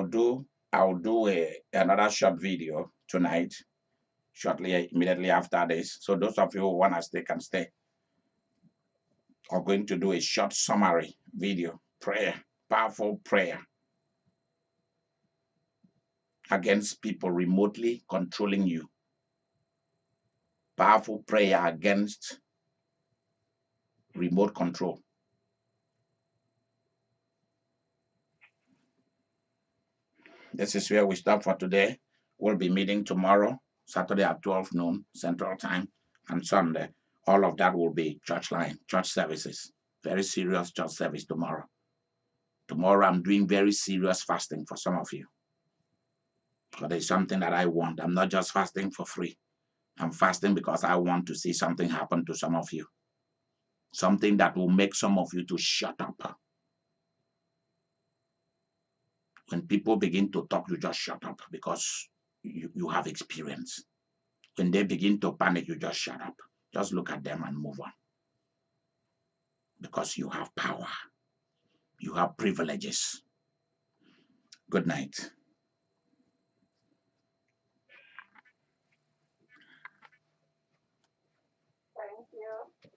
Speaker 1: do another short video tonight, shortly immediately after this. So those of you who want to stay can stay. I'm going to do a short summary video, prayer, powerful prayer against people remotely controlling you. Powerful prayer against remote control. This is where we stop for today. We'll be meeting tomorrow, Saturday at 12 noon Central Time, and Sunday. All of that will be church line, church services. Very serious church service tomorrow. Tomorrow I'm doing very serious fasting for some of you. Because there's something that I want. I'm not just fasting for free. I'm fasting because I want to see something happen to some of you. Something that will make some of you to shut up. When people begin to talk, you just shut up because you have experience. When they begin to panic, you just shut up. Just look at them and move on. Because you have power. You have privileges. Good night.
Speaker 2: Thank you.